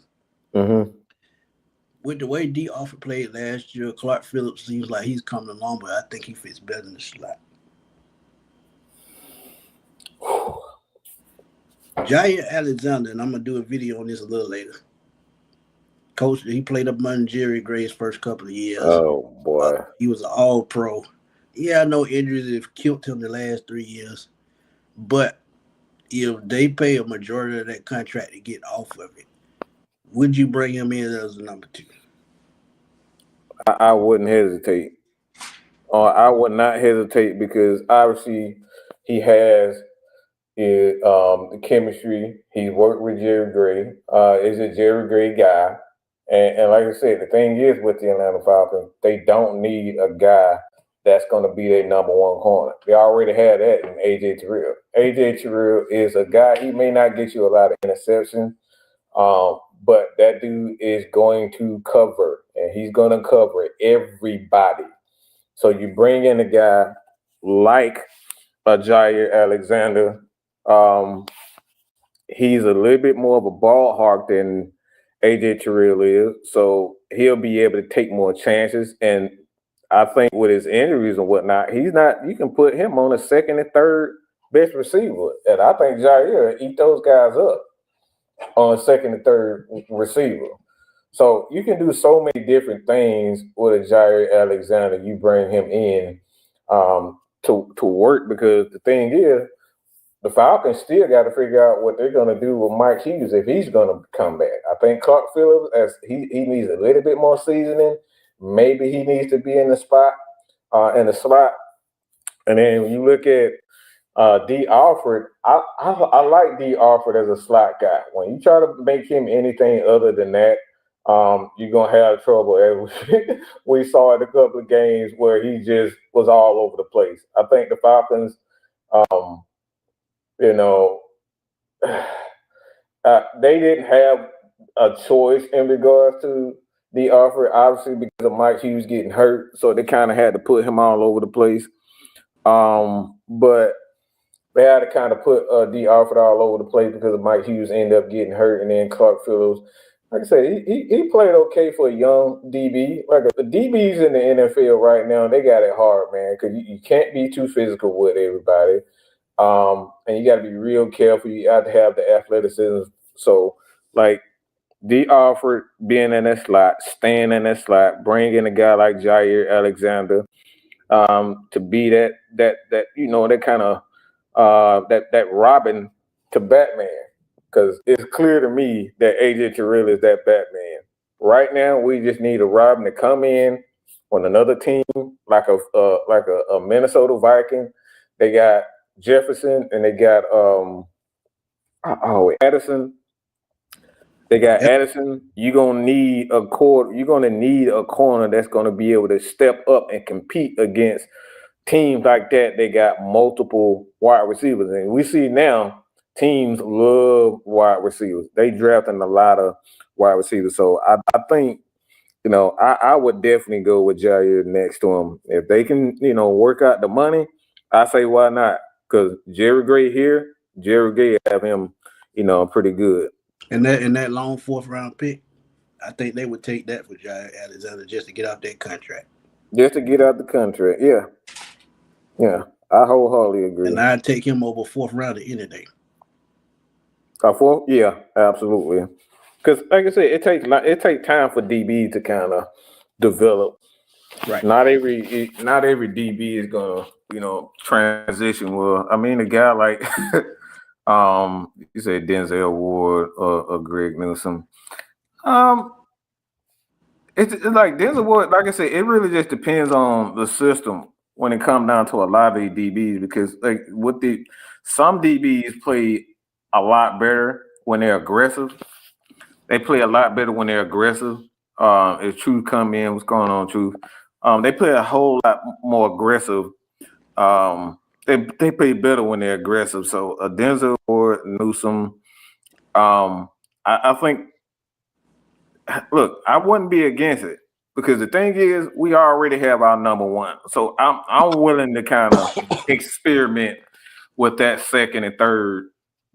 With the way D. Offer played last year, Clark Phillips seems like he's coming along, but I think he fits better in the slot. Jair Alexander, and I'm gonna do a video on this a little later. coached. He played up under Jerry Gray's first couple of years. Oh boy, he was an All-Pro. Yeah, I know injuries have killed him the last 3 years, but if they pay a majority of that contract to get off of it, would you bring him in as a number 2? I wouldn't hesitate. I would not hesitate because obviously he has the chemistry. He worked with Jerry Gray. Is a Jerry Gray guy. And like I said, the thing is with the Atlanta Falcons, they don't need a guy that's going to be their number 1 corner. They already had that in A.J. Terrell. A.J. Terrell is a guy, he may not get you a lot of interceptions, but that dude is going to cover, and he's going to cover everybody. So you bring in a guy like Jair Alexander. He's a little bit more of a ball hawk than A.J. Terrell is, so he'll be able to take more chances. And I think with his injuries and whatnot, he's not. You can put him on a second and third best receiver, and I think Jair eat those guys up on second and third receiver. So you can do so many different things with a Jair Alexander. You bring him in to work, because the thing is, the Falcons still got to figure out what they're going to do with Mike Hughes if he's going to come back. I think Clark Phillips, as he needs a little bit more seasoning. Maybe he needs to be in the slot. And then when you look at D. Alford, I like D. Alford as a slot guy. When you try to make him anything other than that, you're going to have trouble. As we saw in a couple of games where he just was all over the place. I think the Falcons, they didn't have a choice in regards to the offer, obviously, because of Mike Hughes getting hurt. So they kind of had to put him all over the place. But they had to kind of put D. Alford all over the place because of Mike Hughes ended up getting hurt. And then Clark Phillips, like I said, he played okay for a young DB. Like the DBs in the NFL right now, they got it hard, man, because you can't be too physical with everybody. And you got to be real careful. You have to have the athleticism. So, like, D. Alford being in that slot, staying in that slot, bringing a guy like Jair Alexander to be that kind of that Robin to Batman, because it's clear to me that AJ Terrell is that Batman. Right now, we just need a Robin to come in on another team, like a Minnesota Viking. They got Jefferson and they got Addison. They got Addison. You're gonna need a corner that's gonna be able to step up and compete against teams like that. They got multiple wide receivers, and we see now teams love wide receivers. They drafting a lot of wide receivers. So I think, I would definitely go with Jair next to him. If they can, work out the money, I say why not? Because Jerry Gray have him, pretty good. And that long 4th round pick, I think they would take that for Jair Alexander just to get out that contract. Just to get out the contract, yeah. Yeah, I wholeheartedly agree. And I'd take him over 4th round any day. Yeah, absolutely. Because, like I said, it takes time for DB to kind of develop. Right. Not every DB is gonna, transition well. I mean, a guy like you said Denzel Ward or Greg Newsome. It's like Denzel Ward, like I said, it really just depends on the system when it comes down to a lot of these DBs, because like some DBs play a lot better when they're aggressive. They play a lot better when they're aggressive. If Truth come in, what's going on, Truth? They play a whole lot more aggressive. They play better when they're aggressive. So Denzel Ward, Newsome, I think. Look, I wouldn't be against it, because the thing is, we already have our number 1. So I'm willing to kind of experiment with that second and third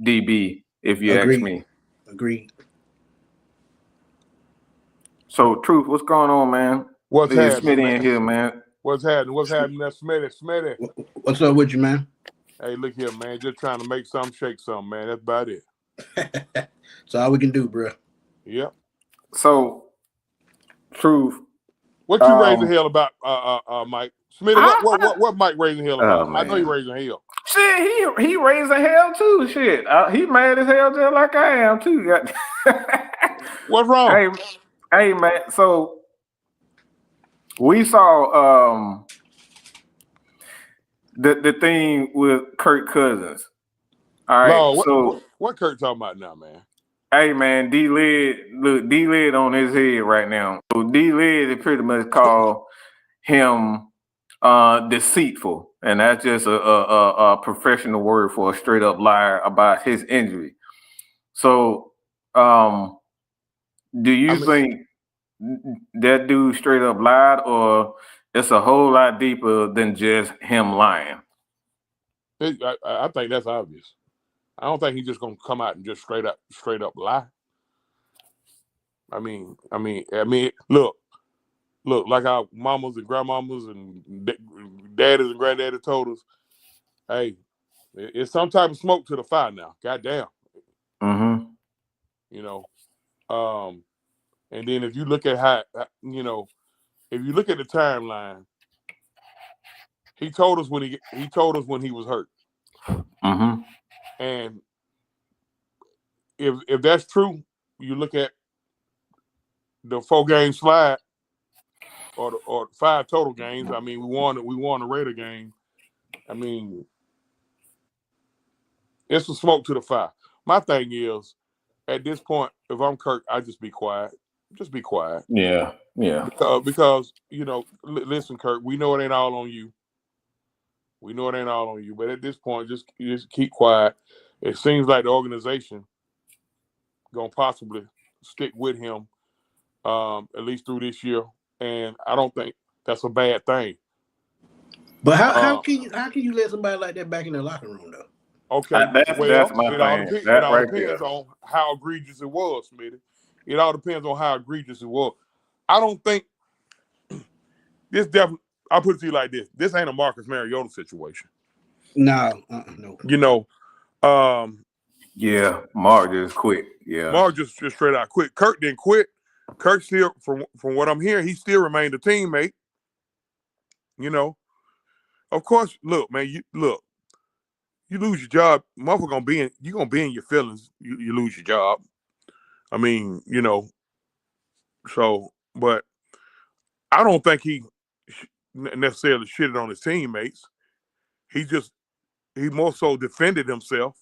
DB, if you ask me. Agreed. So, Truth, what's going on, man? What's happening, Smitty in here, man? What's happening? What's happening, there, Smitty? What's up with you, man? Hey, look here, man. Just trying to make something, shake something, man. That's about it. That's all we can do, bro. Yep. So, Truth. What you raising hell about, Mike? Smitty, what Mike raising hell about? I know he raising hell. Shit, he raising hell too. Shit, he mad as hell just like I am too. What's wrong? Hey, man. So we saw the thing with Kirk Cousins. All right. No, so what Kirk talking about now, man? Hey man, D-Lid on his head right now. So D-Lid is pretty much called him deceitful, and that's just a professional word for a straight up liar about his injury. So, do you think that dude straight up lied, or it's a whole lot deeper than just him lying? I think that's obvious. I don't think he's just gonna come out and just straight up lie. I mean, look, like our mamas and grandmamas and daddies and granddaddies told us, hey, it's some type of smoke to the fire now. Goddamn. Mm-hmm. You know, and then if you look at how, if you look at the timeline, he told us when he was hurt. Mm-hmm. And if that's true, you look at the 4-game slide or 5 total games. I mean, we won the Raider game. I mean, it's a smoke to the fire. My thing is, at this point, if I'm Kirk, I just be quiet. Just be quiet. Yeah. Because listen, Kirk, we know it ain't all on you. But at this point, just keep quiet. It seems like the organization gonna possibly stick with him at least through this year, and I don't think that's a bad thing. But how can you let somebody like that back in the locker room though? Okay, that's my thing. It all depends on how egregious it was, Smitty. It all depends on how egregious it was. I don't think this definitely. I'll put it to you like this: this ain't a Marcus Mariota situation. No. Yeah, Mark just quit. Yeah, Mark just straight out quit. Kirk didn't quit. Kirk still, from what I'm hearing, he still remained a teammate. Of course. Look, man. You lose your job, motherfucker you're gonna be in your feelings. You lose your job. I mean, So, but I don't think he necessarily shitted on his teammates. He more so defended himself.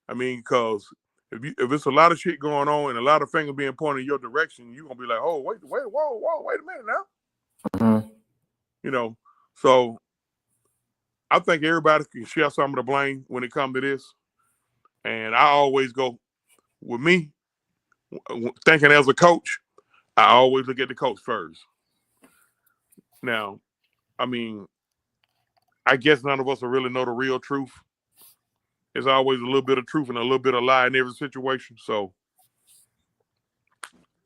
I mean, because if it's a lot of shit going on and a lot of fingers being pointed in your direction, you're gonna be like, oh, wait a minute now. Mm-hmm. So I think everybody can share some of the blame when it comes to this. And I always go with me, thinking as a coach, I always look at the coach first. Now, I mean, I guess none of us will really know the real truth. There's always a little bit of truth and a little bit of lie in every situation. So,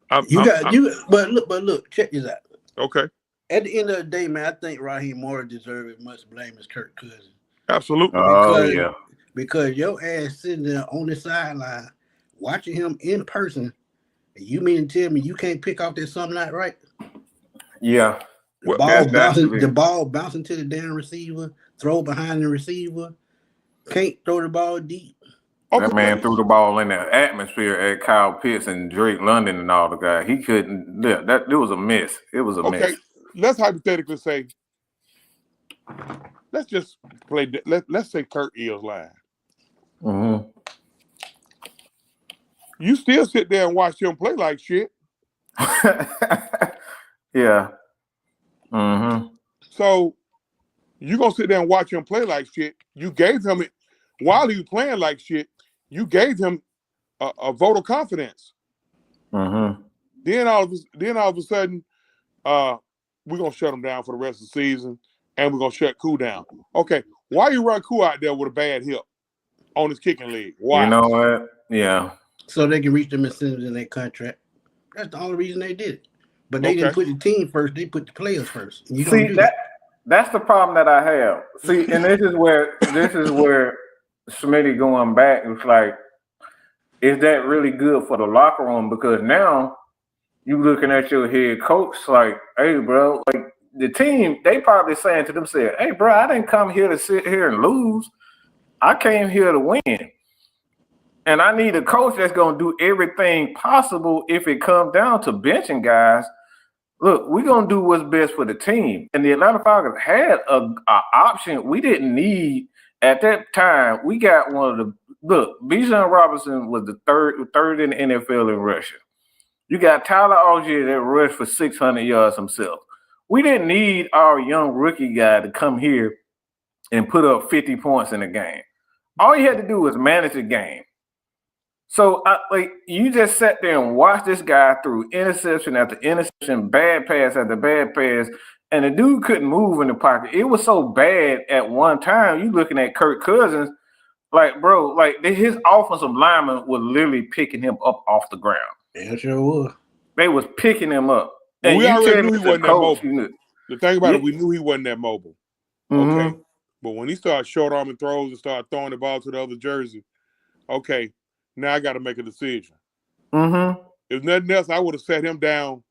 but look, check this out. Okay. At the end of the day, man, I think Raheem Morris deserves as much blame as Kirk Cousins. Absolutely. Because your ass sitting there on the sideline watching him in person, and you mean to tell me you can't pick off that something not right? Yeah. The ball bouncing to the damn receiver, throw behind the receiver, can't throw the ball deep. That man threw the ball in the atmosphere at Kyle Pitts and Drake London and all the guys. He couldn't. It was a miss. It was a miss. Okay, let's hypothetically say. Let's just play. Let's say Kirk is lying. Mm-hmm. You still sit there and watch him play like shit. Yeah. Mm-hmm. So you gonna sit there and watch him play like shit. You gave him it while he was playing like shit. You gave him a vote of confidence. Mm-hmm. Then all of a sudden, we're gonna shut him down for the rest of the season, and we're gonna shut Koo down. Okay, why you run Koo out there with a bad hip on his kicking leg? Why? You know what? Yeah. So they can reach the incentives in their contract. That's the only reason they did it. But they didn't put the team first; they put the players first. And you don't do that. That's the problem that I have. See, and this is where Smitty going back. It's like, is that really good for the locker room? Because now you looking at your head coach like, hey, bro, like the team, they probably saying to themselves, hey, bro, I didn't come here to sit here and lose. I came here to win. And I need a coach that's going to do everything possible if it comes down to benching guys. Look, we're going to do what's best for the team. And the Atlanta Falcons had a option we didn't need at that time. We got one of the – look, Bijan Robinson was the third in the NFL in rushing. You got Tyler Algier that rushed for 600 yards himself. We didn't need our young rookie guy to come here and put up 50 points in a game. All you had to do was manage the game. So, you just sat there and watched this guy through interception after interception, bad pass after bad pass, and the dude couldn't move in the pocket. It was so bad at one time. You looking at Kirk Cousins, like, bro, like his offensive lineman was literally picking him up off the ground. Yeah, sure was. They was picking him up. And we already knew he wasn't that mobile. The thing about it, we knew he wasn't that mobile. Okay. Mm-hmm. But when he started short arming throws and started throwing the ball to the other jersey, okay, now I got to make a decision. Mm-hmm. If nothing else, I would have set him down.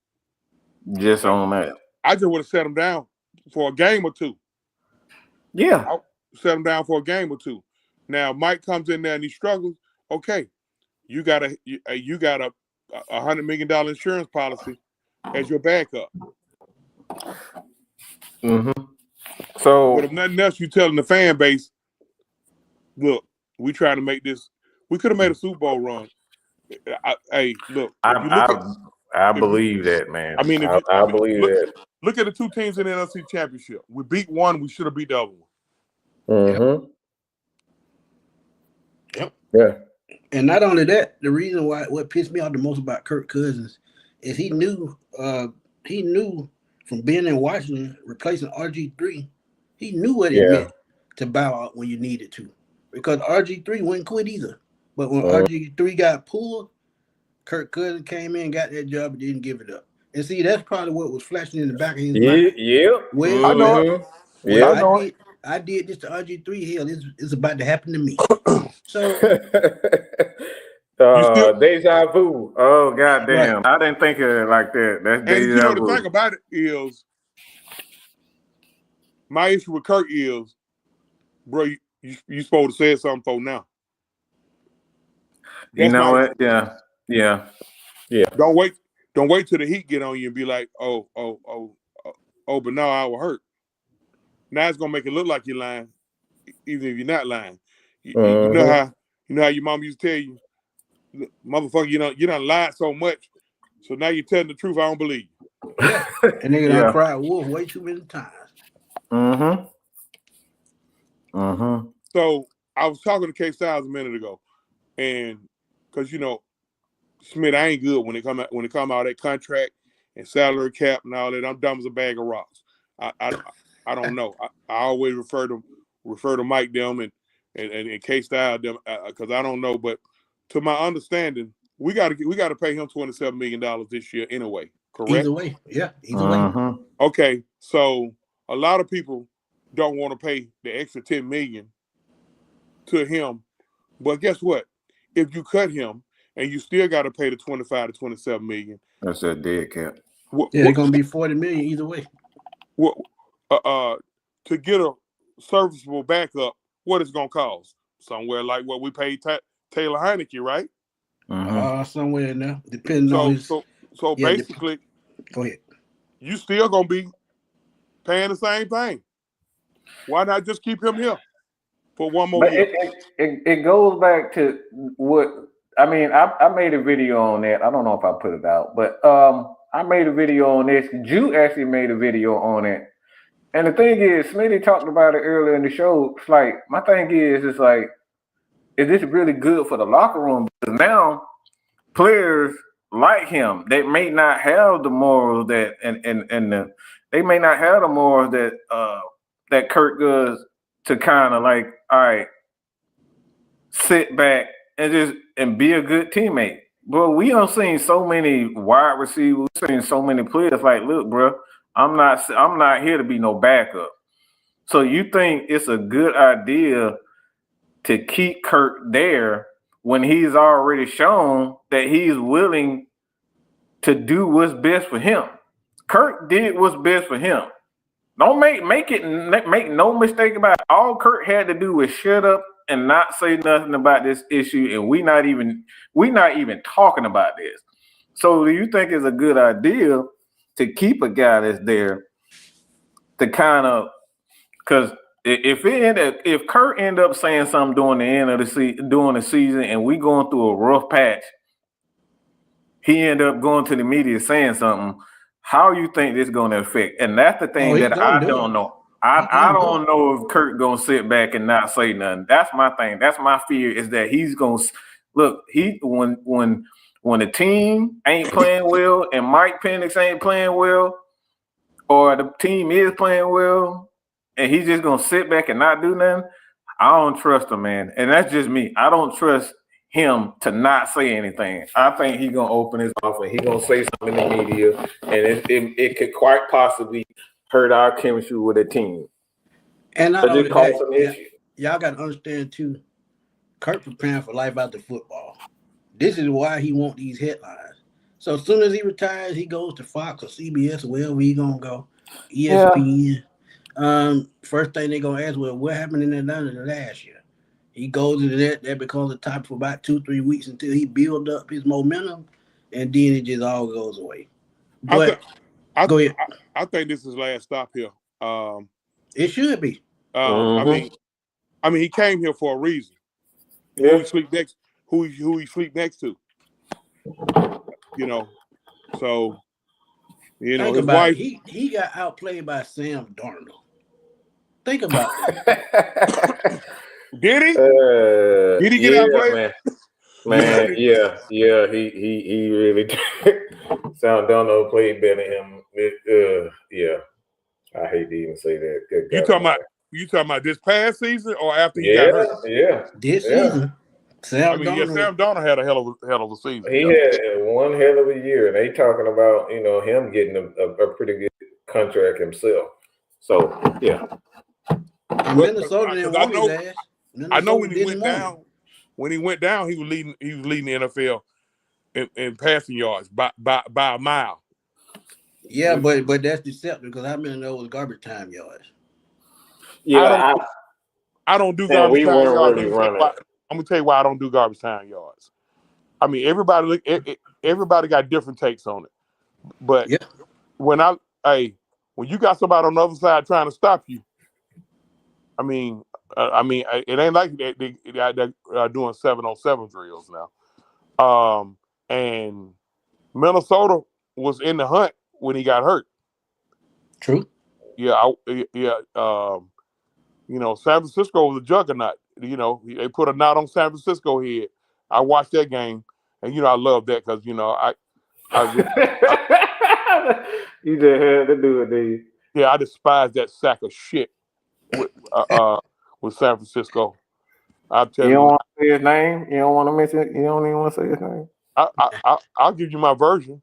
Just on that. I just would have set him down for a game or two. Yeah. I set him down for a game or two. Now, Mike comes in there and he struggles. Okay, you got a $100 million insurance policy as your backup. Mm-hmm. So, but if nothing else, you telling the fan base, look, we trying to make this. We could have made a Super Bowl run. Hey, look. I believe that, man. I mean, I believe that. Look at the two teams in the NFC Championship. We beat one. We should have beat the other one. Mm-hmm. Yep. Yeah. And not only that, the reason why what pissed me off the most about Kirk Cousins is he knew from being in Washington replacing RG3, he knew what it meant to bow out when you needed to, because RG3 wouldn't quit either. But when RG3 got pulled, Kirk Cousins came in, got that job, and didn't give it up. And see, that's probably what was flashing in the back of his mind. Yeah. Well, I know. I did this to RG3. Hell, it's about to happen to me. So, deja vu. Oh, goddamn. Right. I didn't think of it like that. That's deja vu. The thing about it is, my issue with Kirk is, bro, you supposed to say something for now. You know what? Yeah. Don't wait till the heat get on you and be like, oh, but now I was hurt. Now it's gonna make it look like you're lying, even if you're not lying. You know how your mom used to tell you, motherfucker, you done lied so much, so now you're telling the truth. I don't believe you. Yeah. And nigga done cried wolf way too many times. So I was talking to K Styles a minute ago, and because Smith, I ain't good when it come out that contract and salary cap and all that. I'm dumb as a bag of rocks. I don't know. I always refer to Mike them and K Style them because I don't know. But to my understanding, we got to pay him $27 million this year anyway. Correct? Either way, yeah. Either way. Okay, so a lot of people don't want to pay the extra $10 million to him, but guess what? If you cut him and you still got to pay the 25 to 27 million, that's a dead cap. They're gonna be 40 million either way. To get a serviceable backup, what is it gonna cost? Somewhere like what we paid Taylor Heineke, right? Somewhere in there, depending on his. So basically, go ahead. You still gonna be paying the same thing. Why not just keep him here for one more year? It goes back to what I mean. I made a video on that. I don't know if I put it out, but I made a video on this. Jew actually made a video on it. And the thing is, Smitty talked about it earlier in the show. It's like, my thing is like, is this really good for the locker room? Because now players like him, they may not have the morals that they may not have the morals that Kirk does to kind of like, all right, sit back and be a good teammate. Bro, we done seen so many wide receivers, seen so many players like, look, bro, I'm not here to be no backup. So you think it's a good idea to keep Kirk there when he's already shown that he's willing to do what's best for him. Kirk did what's best for him. Don't make no mistake about it. All Kirk had to do was shut up and not say nothing about this issue, and we not even talking about this. So do you think it's a good idea to keep a guy that's there to kind of, because if Kirk end up saying something during the end of the season and we going through a rough patch, he end up going to the media saying something, how you think this going to affect? And that's the thing that I don't know. I don't know if Kirk going to sit back and not say nothing. That's my thing. That's my fear, is that he's going to look. When the team ain't playing well and Mike Penix ain't playing well, or the team is playing well, and he's just going to sit back and not do nothing, I don't trust him, man. And that's just me. I don't trust him to not say anything. I think he's going to open his mouth and he's going to say something in the media, and it could quite possibly hurt our chemistry with the team. And not only that, y'all got to understand, too, Kirk preparing for life after football. This is why he want these headlines. So as soon as he retires, he goes to Fox or CBS or wherever he going to go, ESPN. Yeah. First thing they're going to ask, well, what happened in Atlanta last year? He goes into that becomes a topic for about 2-3 weeks until he builds up his momentum, and then it just all goes away. But go ahead. I think this is his last stop here. It should be. I mean, he came here for a reason. Yeah. Who he sleep next to? You know, so you know, his wife. He got outplayed by Sam Darnold. Think about that. Did he? Did he get outplayed? Man, yeah, he really did. Sam Darnold played better than him. Yeah, I hate to even say that. Good God. You talking about this past season or after he got hurt? Yeah, this season. Sam Darnold had a hell of a season. He had one hell of a year, and they talking about him getting a pretty good contract himself. So yeah. And Minnesota didn't want his ass. I know when he went down. When he went down, he was leading the NFL in passing yards by a mile. Yeah, but that's deceptive because how many of those garbage time yards? Yeah, I don't do garbage time yards. Really I'm gonna tell you why I don't do garbage time yards. I mean, everybody got different takes on it, but when you got somebody on the other side trying to stop you, I mean, it ain't like they're doing 7-on-7 drills now. And Minnesota was in the hunt when he got hurt. True. Yeah. San Francisco was a juggernaut. They put a knot on San Francisco head. I watched that game, and I love that because you just had to do it, dude. Yeah, I despise that sack of shit with San Francisco. I'll tell you. You don't want to say his name? You don't want to mention it? You don't even want to say his name? I'll give you my version.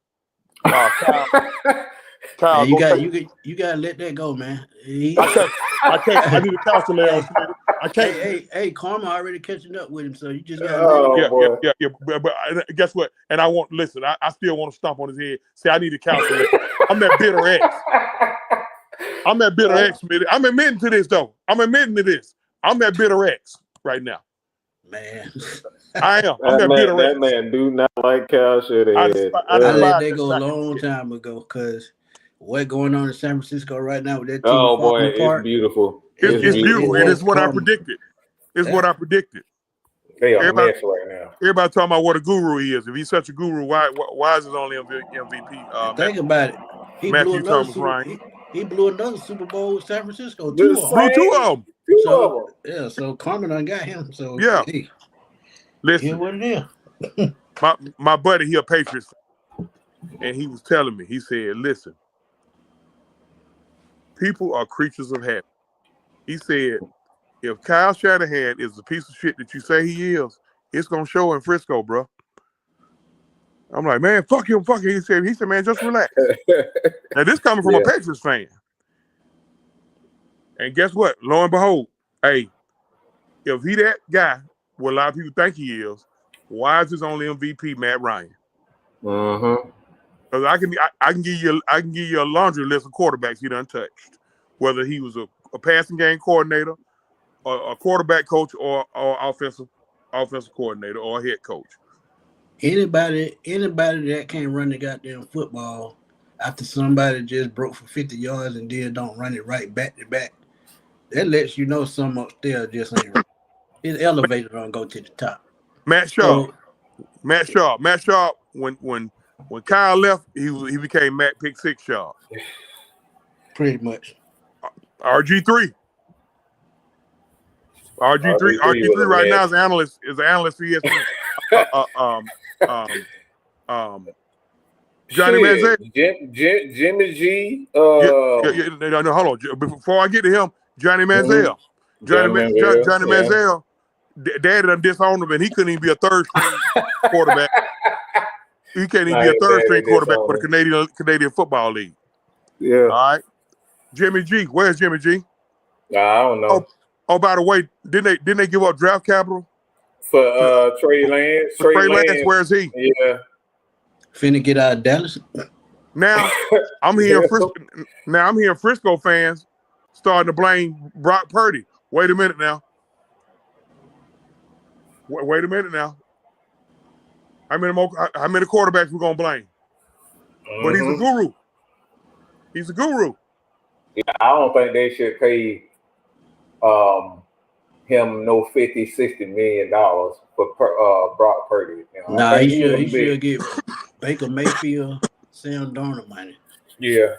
Kyle, you gotta let that go, man. I need a counselor. I can't. Hey, Karma already catching up with him, so you just gotta. Yeah. But guess what? And I want listen. I still want to stomp on his head. Say I need a counselor. I'm that bitter ex. I'm that bitter ex. I'm admitting to this though. I'm that bitter ex right now. Man, I am. I'm that bitter ex. That man do not like Kyle Shanahan. I let that go a long time ago because what's going on in San Francisco right now with that team? Oh boy, it's beautiful. It's beautiful. And it's what I predicted. What I predicted. They are a mess right now. Everybody talking about what a guru he is. If he's such a guru, why is his only MVP? Think about it. He blew another Super Bowl with San Francisco. Two of them. So Carmen done got him. So yeah. Hey, listen, what it is. my buddy, he a Patriots fan, and he was telling me, he said, listen, people are creatures of habit. He said, if Kyle Shanahan is the piece of shit that you say he is, it's gonna show in Frisco, bro. I'm like, man, fuck him. He said, man, just relax. Now this coming from a Patriots fan. And guess what? Lo and behold, hey, if he that guy, what a lot of people think he is, why is his only MVP Matt Ryan? Mm-hmm. Because I can give you a laundry list of quarterbacks he done touched, whether he was a passing game coordinator, or a quarterback coach, or offensive coordinator, or a head coach. Anybody that can't run the goddamn football after somebody just broke for 50 yards and then don't run it right back to back, that lets you know something up there just ain't right. His elevator don't go to the top. Matt Sharp. When Kyle left, he became Matt Pick Six Sharp. Pretty much. RG3 right now is an analyst for ESPN. Johnny Manziel. Jimmy G. No, hold on. Before I get to him, Johnny Manziel. Johnny Manziel. Daddy done disowned him, and he couldn't even be a third string quarterback. He can't even be a third string quarterback for the Canadian Football League. Yeah. All right. Jimmy G. Where's Jimmy G? I don't know. Oh, by the way, didn't they give up draft capital for Trey Lance? Trey Lance, where's he? Yeah. Finna get out of Dallas. Now I'm hearing Frisco fans starting to blame Brock Purdy. Wait a minute now. Wait a minute now. How many quarterbacks we gonna blame? But he's a guru. He's a guru. Yeah, I don't think they should pay him no $50-60 million for Brock Purdy. You know, he should get Baker Mayfield, Sam Darnold money. Yeah,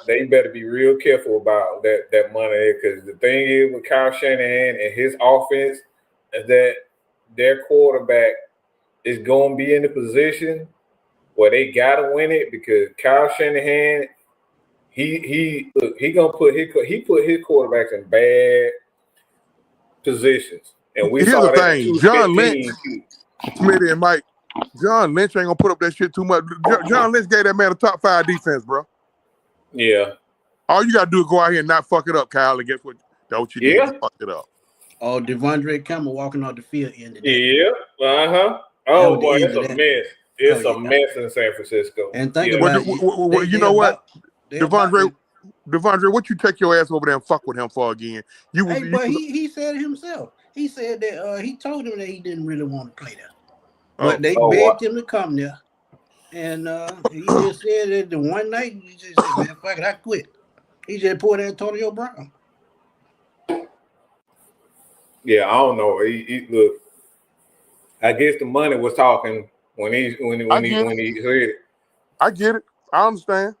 they better be real careful about that money, because the thing is with Kyle Shanahan and his offense is that their quarterback is going to be in the position where they got to win it, because Kyle Shanahan, he put his quarterbacks in bad positions. And we Here's saw the that thing, John Lynch, Smitty and Mike. John Lynch ain't gonna put up that shit too much. John Lynch gave that man a top 5 defense, bro. Yeah. All you gotta do is go out here and not fuck it up, Kyle, and guess what? That's what you did. You fucked it up. Oh, Devondre Campbell walking off the field ended that. Yeah. Oh boy, it's a mess. It's a mess in San Francisco. And think about it. You know what? Devondre, what you take your ass over there and fuck with him for again? He said it himself. He said that he told him that he didn't really want to play there. But they begged him to come there. And he just said that the one night, he just said, man, fuck it, I quit. He just pulled Antonio Brown. Yeah, I don't know. He look, I guess the money was talking when he said it. I get it. I understand.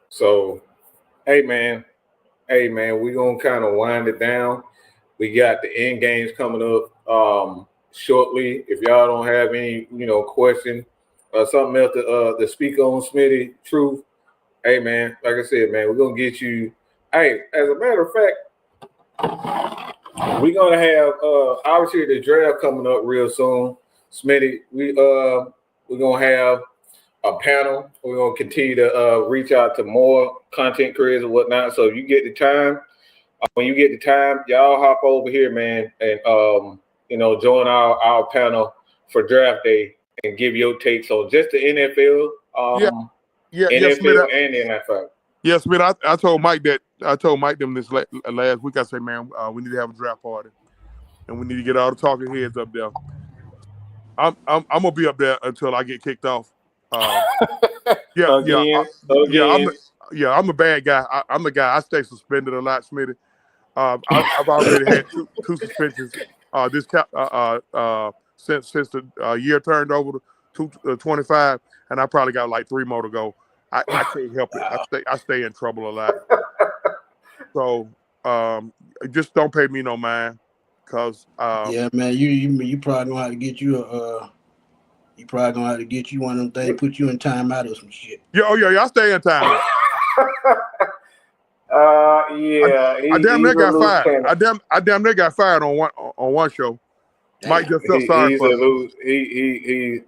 So, hey man, we're gonna kind of wind it down. We got the end games coming up shortly. If y'all don't have any, question or something else to speak on, Smitty, Truth, hey man, like I said, man, we're gonna get you. Hey, as a matter of fact, we're gonna have obviously the draft coming up real soon. Smitty, we're gonna have a panel. We're gonna continue to reach out to more content creators and whatnot. So if you get the time, when you get the time, y'all hop over here, man, and join our panel for draft day and give your takes on just the NFL, NFL and the NFL. Yes, man. I told Mike them this last week. I said, man, we need to have a draft party, and we need to get all the talking heads up there. I'm gonna be up there until I get kicked off. I'm a bad guy. I'm the guy. I stay suspended a lot, Smitty. I've already had two suspensions. Since the year turned over to 25, and I probably got like 3 more to go. I can't help it. I stay in trouble a lot. So just don't pay me no mind, cause yeah, man, you probably gonna have to get you one of them things, put you in timeout or some shit. Yeah, I stay in time. I damn near got fired. I damn near got fired on one show. Damn. Mike just felt sorry for him. He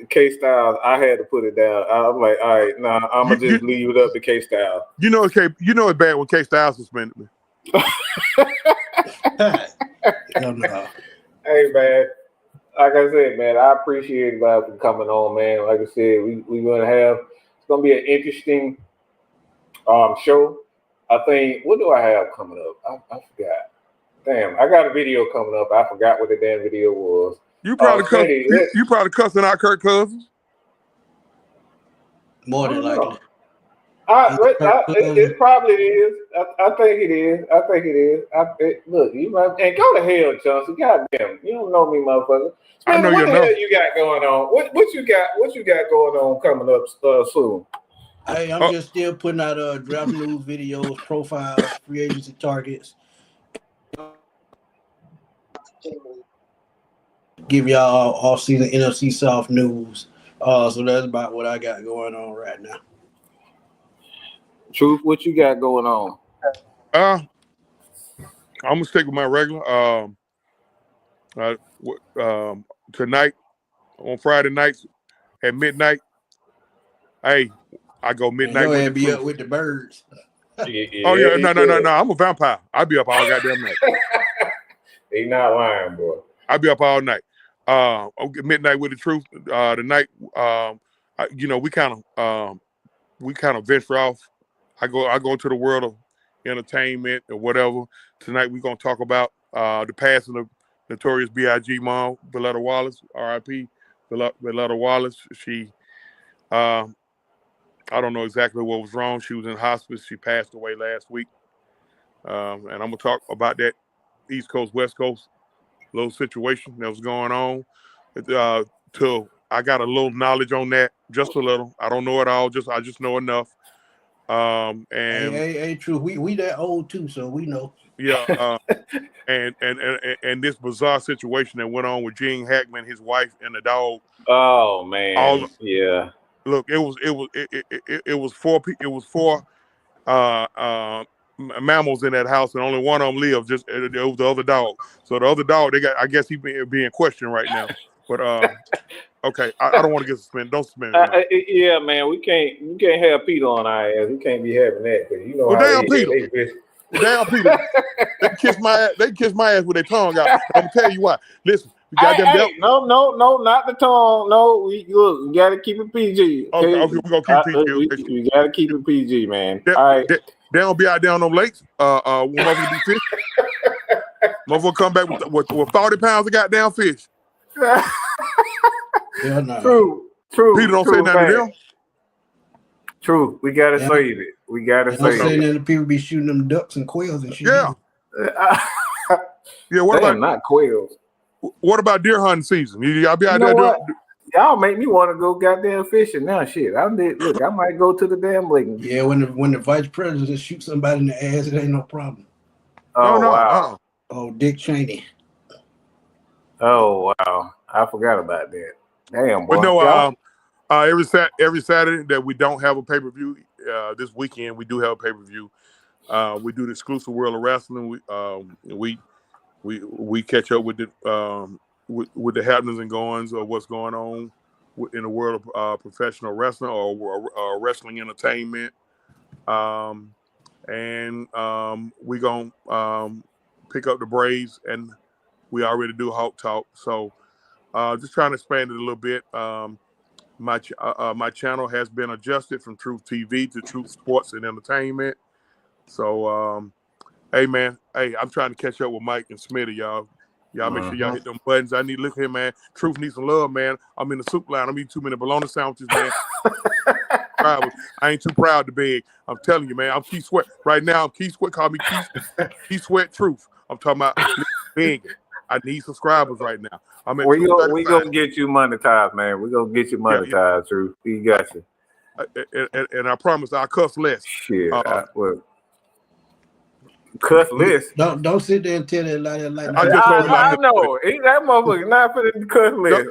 K-Styles. I had to put it down. I'm like, all right, I'm gonna just leave it up to K-Styles. You know it's bad when K-Styles suspended me. Hey man, like I said, man, I appreciate you for coming on, man. Like I said, we're gonna have it's gonna be an interesting show. I think what do I have coming up? I forgot. Damn, I got a video coming up. I forgot what the damn video was. You probably you probably cussing out Kirk Cousins. More than likely. It probably is. I think it is. Look, you might and go to hell, Johnson. Goddamn, you don't know me, motherfucker. I know what the hell you got going on? What you got? What you got going on coming up soon? Hey, I'm just still putting out draft news videos, profiles, free agency targets. Give y'all off-season NFC South news. So that's about what I got going on right now. Truth, what you got going on? I'm gonna stick with my regular. Tonight on Friday nights at midnight. Hey, I go midnight. Go ahead, be up with the birds. No, I'm a vampire. I'll be up all goddamn night. They not lying, boy. I'll be up all night. Midnight with the truth. Tonight, we kind of venture off. I go into the world of entertainment or whatever. Tonight we're gonna talk about the passing of notorious B.I.G. mom, Valletta Wallace, R.I.P. Valletta Wallace. She, I don't know exactly what was wrong. She was in hospice. She passed away last week, and I'm gonna talk about that East Coast, West Coast little situation that was going on. Till I got a little knowledge on that, just a little. I don't know it all. I just know enough. And hey, true. We that old too, so we know. Yeah. And this bizarre situation that went on with Gene Hackman, his wife, and the dog. Oh man. Yeah. Look, it was four mammals in that house, and only one of them lived. It was the other dog. So the other dog, I guess he's being questioned right now. But okay, I don't want to get suspended. Don't suspend me. Yeah, man, we can't have Peter on our ass. We can't be having that because you know. Well, damn Peter. Damn Peter. They kiss my ass with their tongue out. I'm gonna tell you why. Listen, you got no, not the tongue. No, we gotta keep it PG. Okay, we're gonna keep PG. We gotta keep it PG, man. All right. They don't be out there on them lakes. When motherfuckers be fishing. Motherfucker come back with 40 pounds of goddamn fish. Yeah, no. True. Peter don't say nothing to them. True. We gotta save it. We gotta save it. Don't say nothing to people be shooting them ducks and quails and shit. Yeah. Yeah. What about not quails? What about deer hunting season? Y'all be out there doing. Y'all make me want to go goddamn fishing now. Shit, I might go to the damn lake. Yeah, when the vice president shoots somebody in the ass, it ain't no problem. Oh no. Wow. Oh, Dick Cheney. Oh wow, I forgot about that. Damn, boy. But no, every Saturday that we don't have a pay-per-view, this weekend we do have a pay-per-view. We do the exclusive World of Wrestling. We catch up with the happenings and goings of what's going on in the world of professional wrestling or wrestling entertainment. And we gonna pick up the Braves, and we already do Hawk Talk. So just trying to expand it a little bit. My channel has been adjusted from Truth TV to Truth Sports and Entertainment. So hey man, I'm trying to catch up with Mike and Smitty, y'all. Y'all make sure y'all hit them buttons. I need to look here, man. Truth needs some love, man. I'm in the soup line. I'm eating 2 minute bologna sandwiches, man. I ain't too proud to beg. I'm telling you, man. I'm Keith Sweat. Right now, I'm Keith Sweat. Call me Keith Sweat Truth. I'm talking about begging. I need subscribers right now. We gonna get you monetized, man. We gonna get you monetized, Truth. We got you. And I promise I'll cuss less. Shit. Cuss list. Don't sit there and tell it like that. I know. That motherfucker not for the cuss list.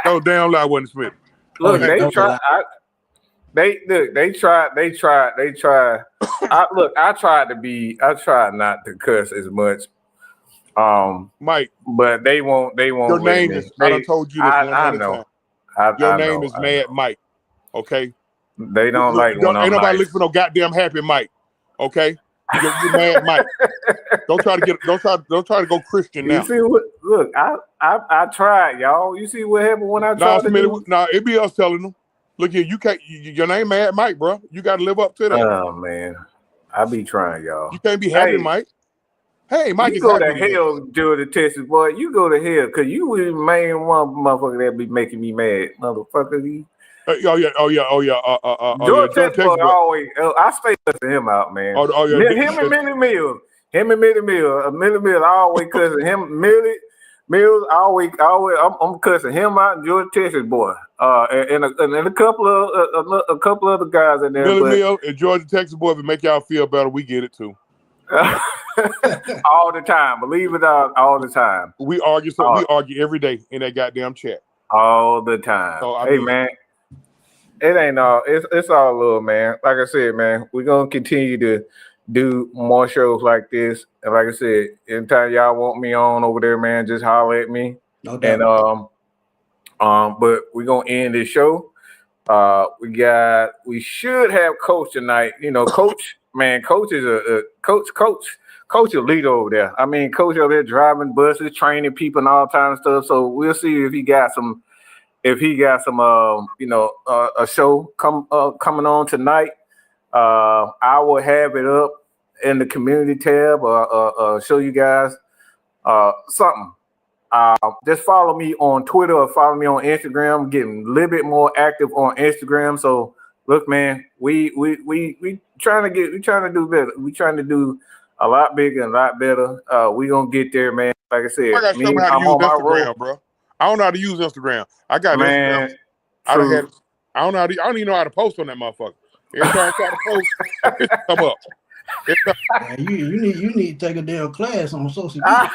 No damn lie wasn't Smith. Look, they tried. They tried. I tried not to cuss as much. Mike. But they won't. Your name is. I done told you this. I know. Your name is Mad Mike. Okay. They don't like. Ain't nobody looking for no goddamn Happy Mike. Okay. You Mad Mike. Don't try to go Christian now. look, I tried, y'all. You see what happened when I tried to do? Nah, it be us telling them. Look here, you can't. Your name Mad Mike, bro. You got to live up to that. Oh man, I be trying, y'all. You can't be happy, Mike. Hey, Mike you is go happy. To hell, Georgia, Texas, boy. You go to hell, cause you the main one motherfucker that be making me mad, motherfucker. Georgia Texas boy always. I stay cussing him out, man. Him and Millie Mills. Millie Mills always cussing him. Mills always. I'm cussing him out, and Georgia Texas boy. And a couple other guys in there. Millie Mills and Georgia Texas boy, if it make y'all feel better, we get it too. All the time, believe it or not, all the time. We argue, we argue every day in that goddamn chat. All the time. So, hey man, it ain't all. It's all love, man. Like I said, man, we're gonna continue to do more shows like this. And like I said, anytime y'all want me on over there, man, just holler at me. No doubt. And but we're gonna end this show. We should have Coach tonight. You know, Coach. Man, Coach is Coach a leader over there. I mean, Coach over there driving buses, training people, and all kinds of stuff. So we'll see if he got some, a show coming on tonight. I will have it up in the community tab or show you guys something. Just follow me on Twitter or follow me on Instagram. I'm getting a little bit more active on Instagram. So look, man, we trying to do better. We trying to do a lot bigger and a lot better. We gonna get there, man. Like I said, I gotta show me how to use Instagram, bro. I don't know how to use Instagram. I got Instagram. I don't even know how to post on that motherfucker. Every time I try to post, it come up. Man, you need to take a damn class on social media.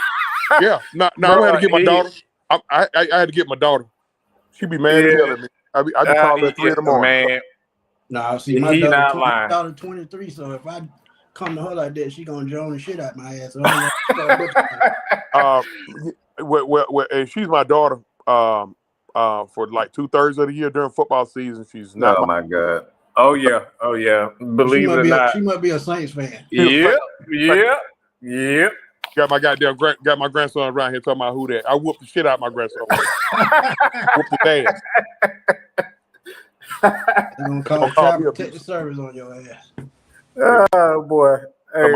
Yeah, I had to get my daughter. I had to get my daughter. She be mad at me. I be calling her at 3 in the morning. Man. Nah, see, my daughter 23, so if I come to her like that, she gonna drone the shit out my ass. So and she's my daughter for like 2/3 of the year during football season. She's not. Oh my God. Oh yeah. Believe it or not, she must be a Saints fan. Yeah. Got my grandson around here talking about who that. I whooped the shit out of my grandson. Whooped his ass. They're gonna call Child Protective Service on your ass. Oh boy. Hey,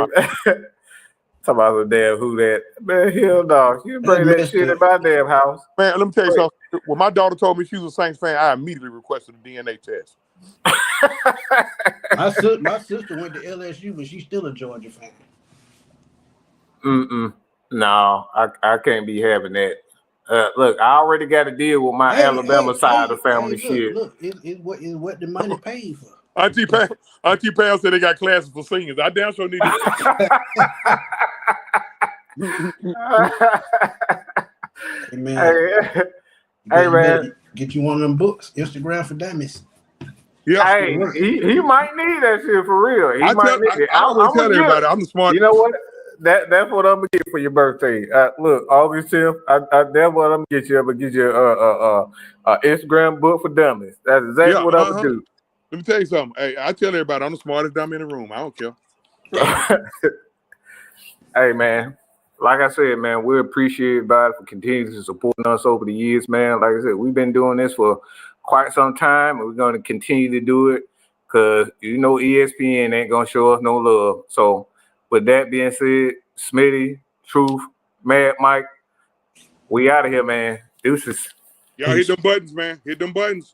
talk about the damn who that. Man, hell no. You bring that shit in my damn house. Man, let me tell you something. When my daughter told me she was a Saints fan, I immediately requested a DNA test. My sister went to LSU, but she's still a Georgia fan. No, I can't be having that. Look, I already got to deal with my Alabama side of the family shit. Look, it's what the money paid for. Auntie Pam said they got classes for seniors. I damn sure need to. Hey man, get you one of them books, Instagram for Dummies. Yeah, hey, he might need that shit for real. I always tell everybody I'm the smart. You know what? That's what I'm gonna get for your birthday. Look, August 10th. That's what I'm gonna get you. I'm gonna get you a Instagram book for dummies. That's exactly what I'm gonna do. Let me tell you something. Hey, I tell everybody I'm the smartest dummy in the room. I don't care. Hey man, like I said, man, we appreciate everybody for continuing to supporting us over the years, man. Like I said, we've been doing this for quite some time, and we're gonna continue to do it because ESPN ain't gonna show us no love. So. With that being said, Smitty, Truth, Mad Mike, we out of here, man. Deuces. Y'all hit them buttons, man. Hit them buttons.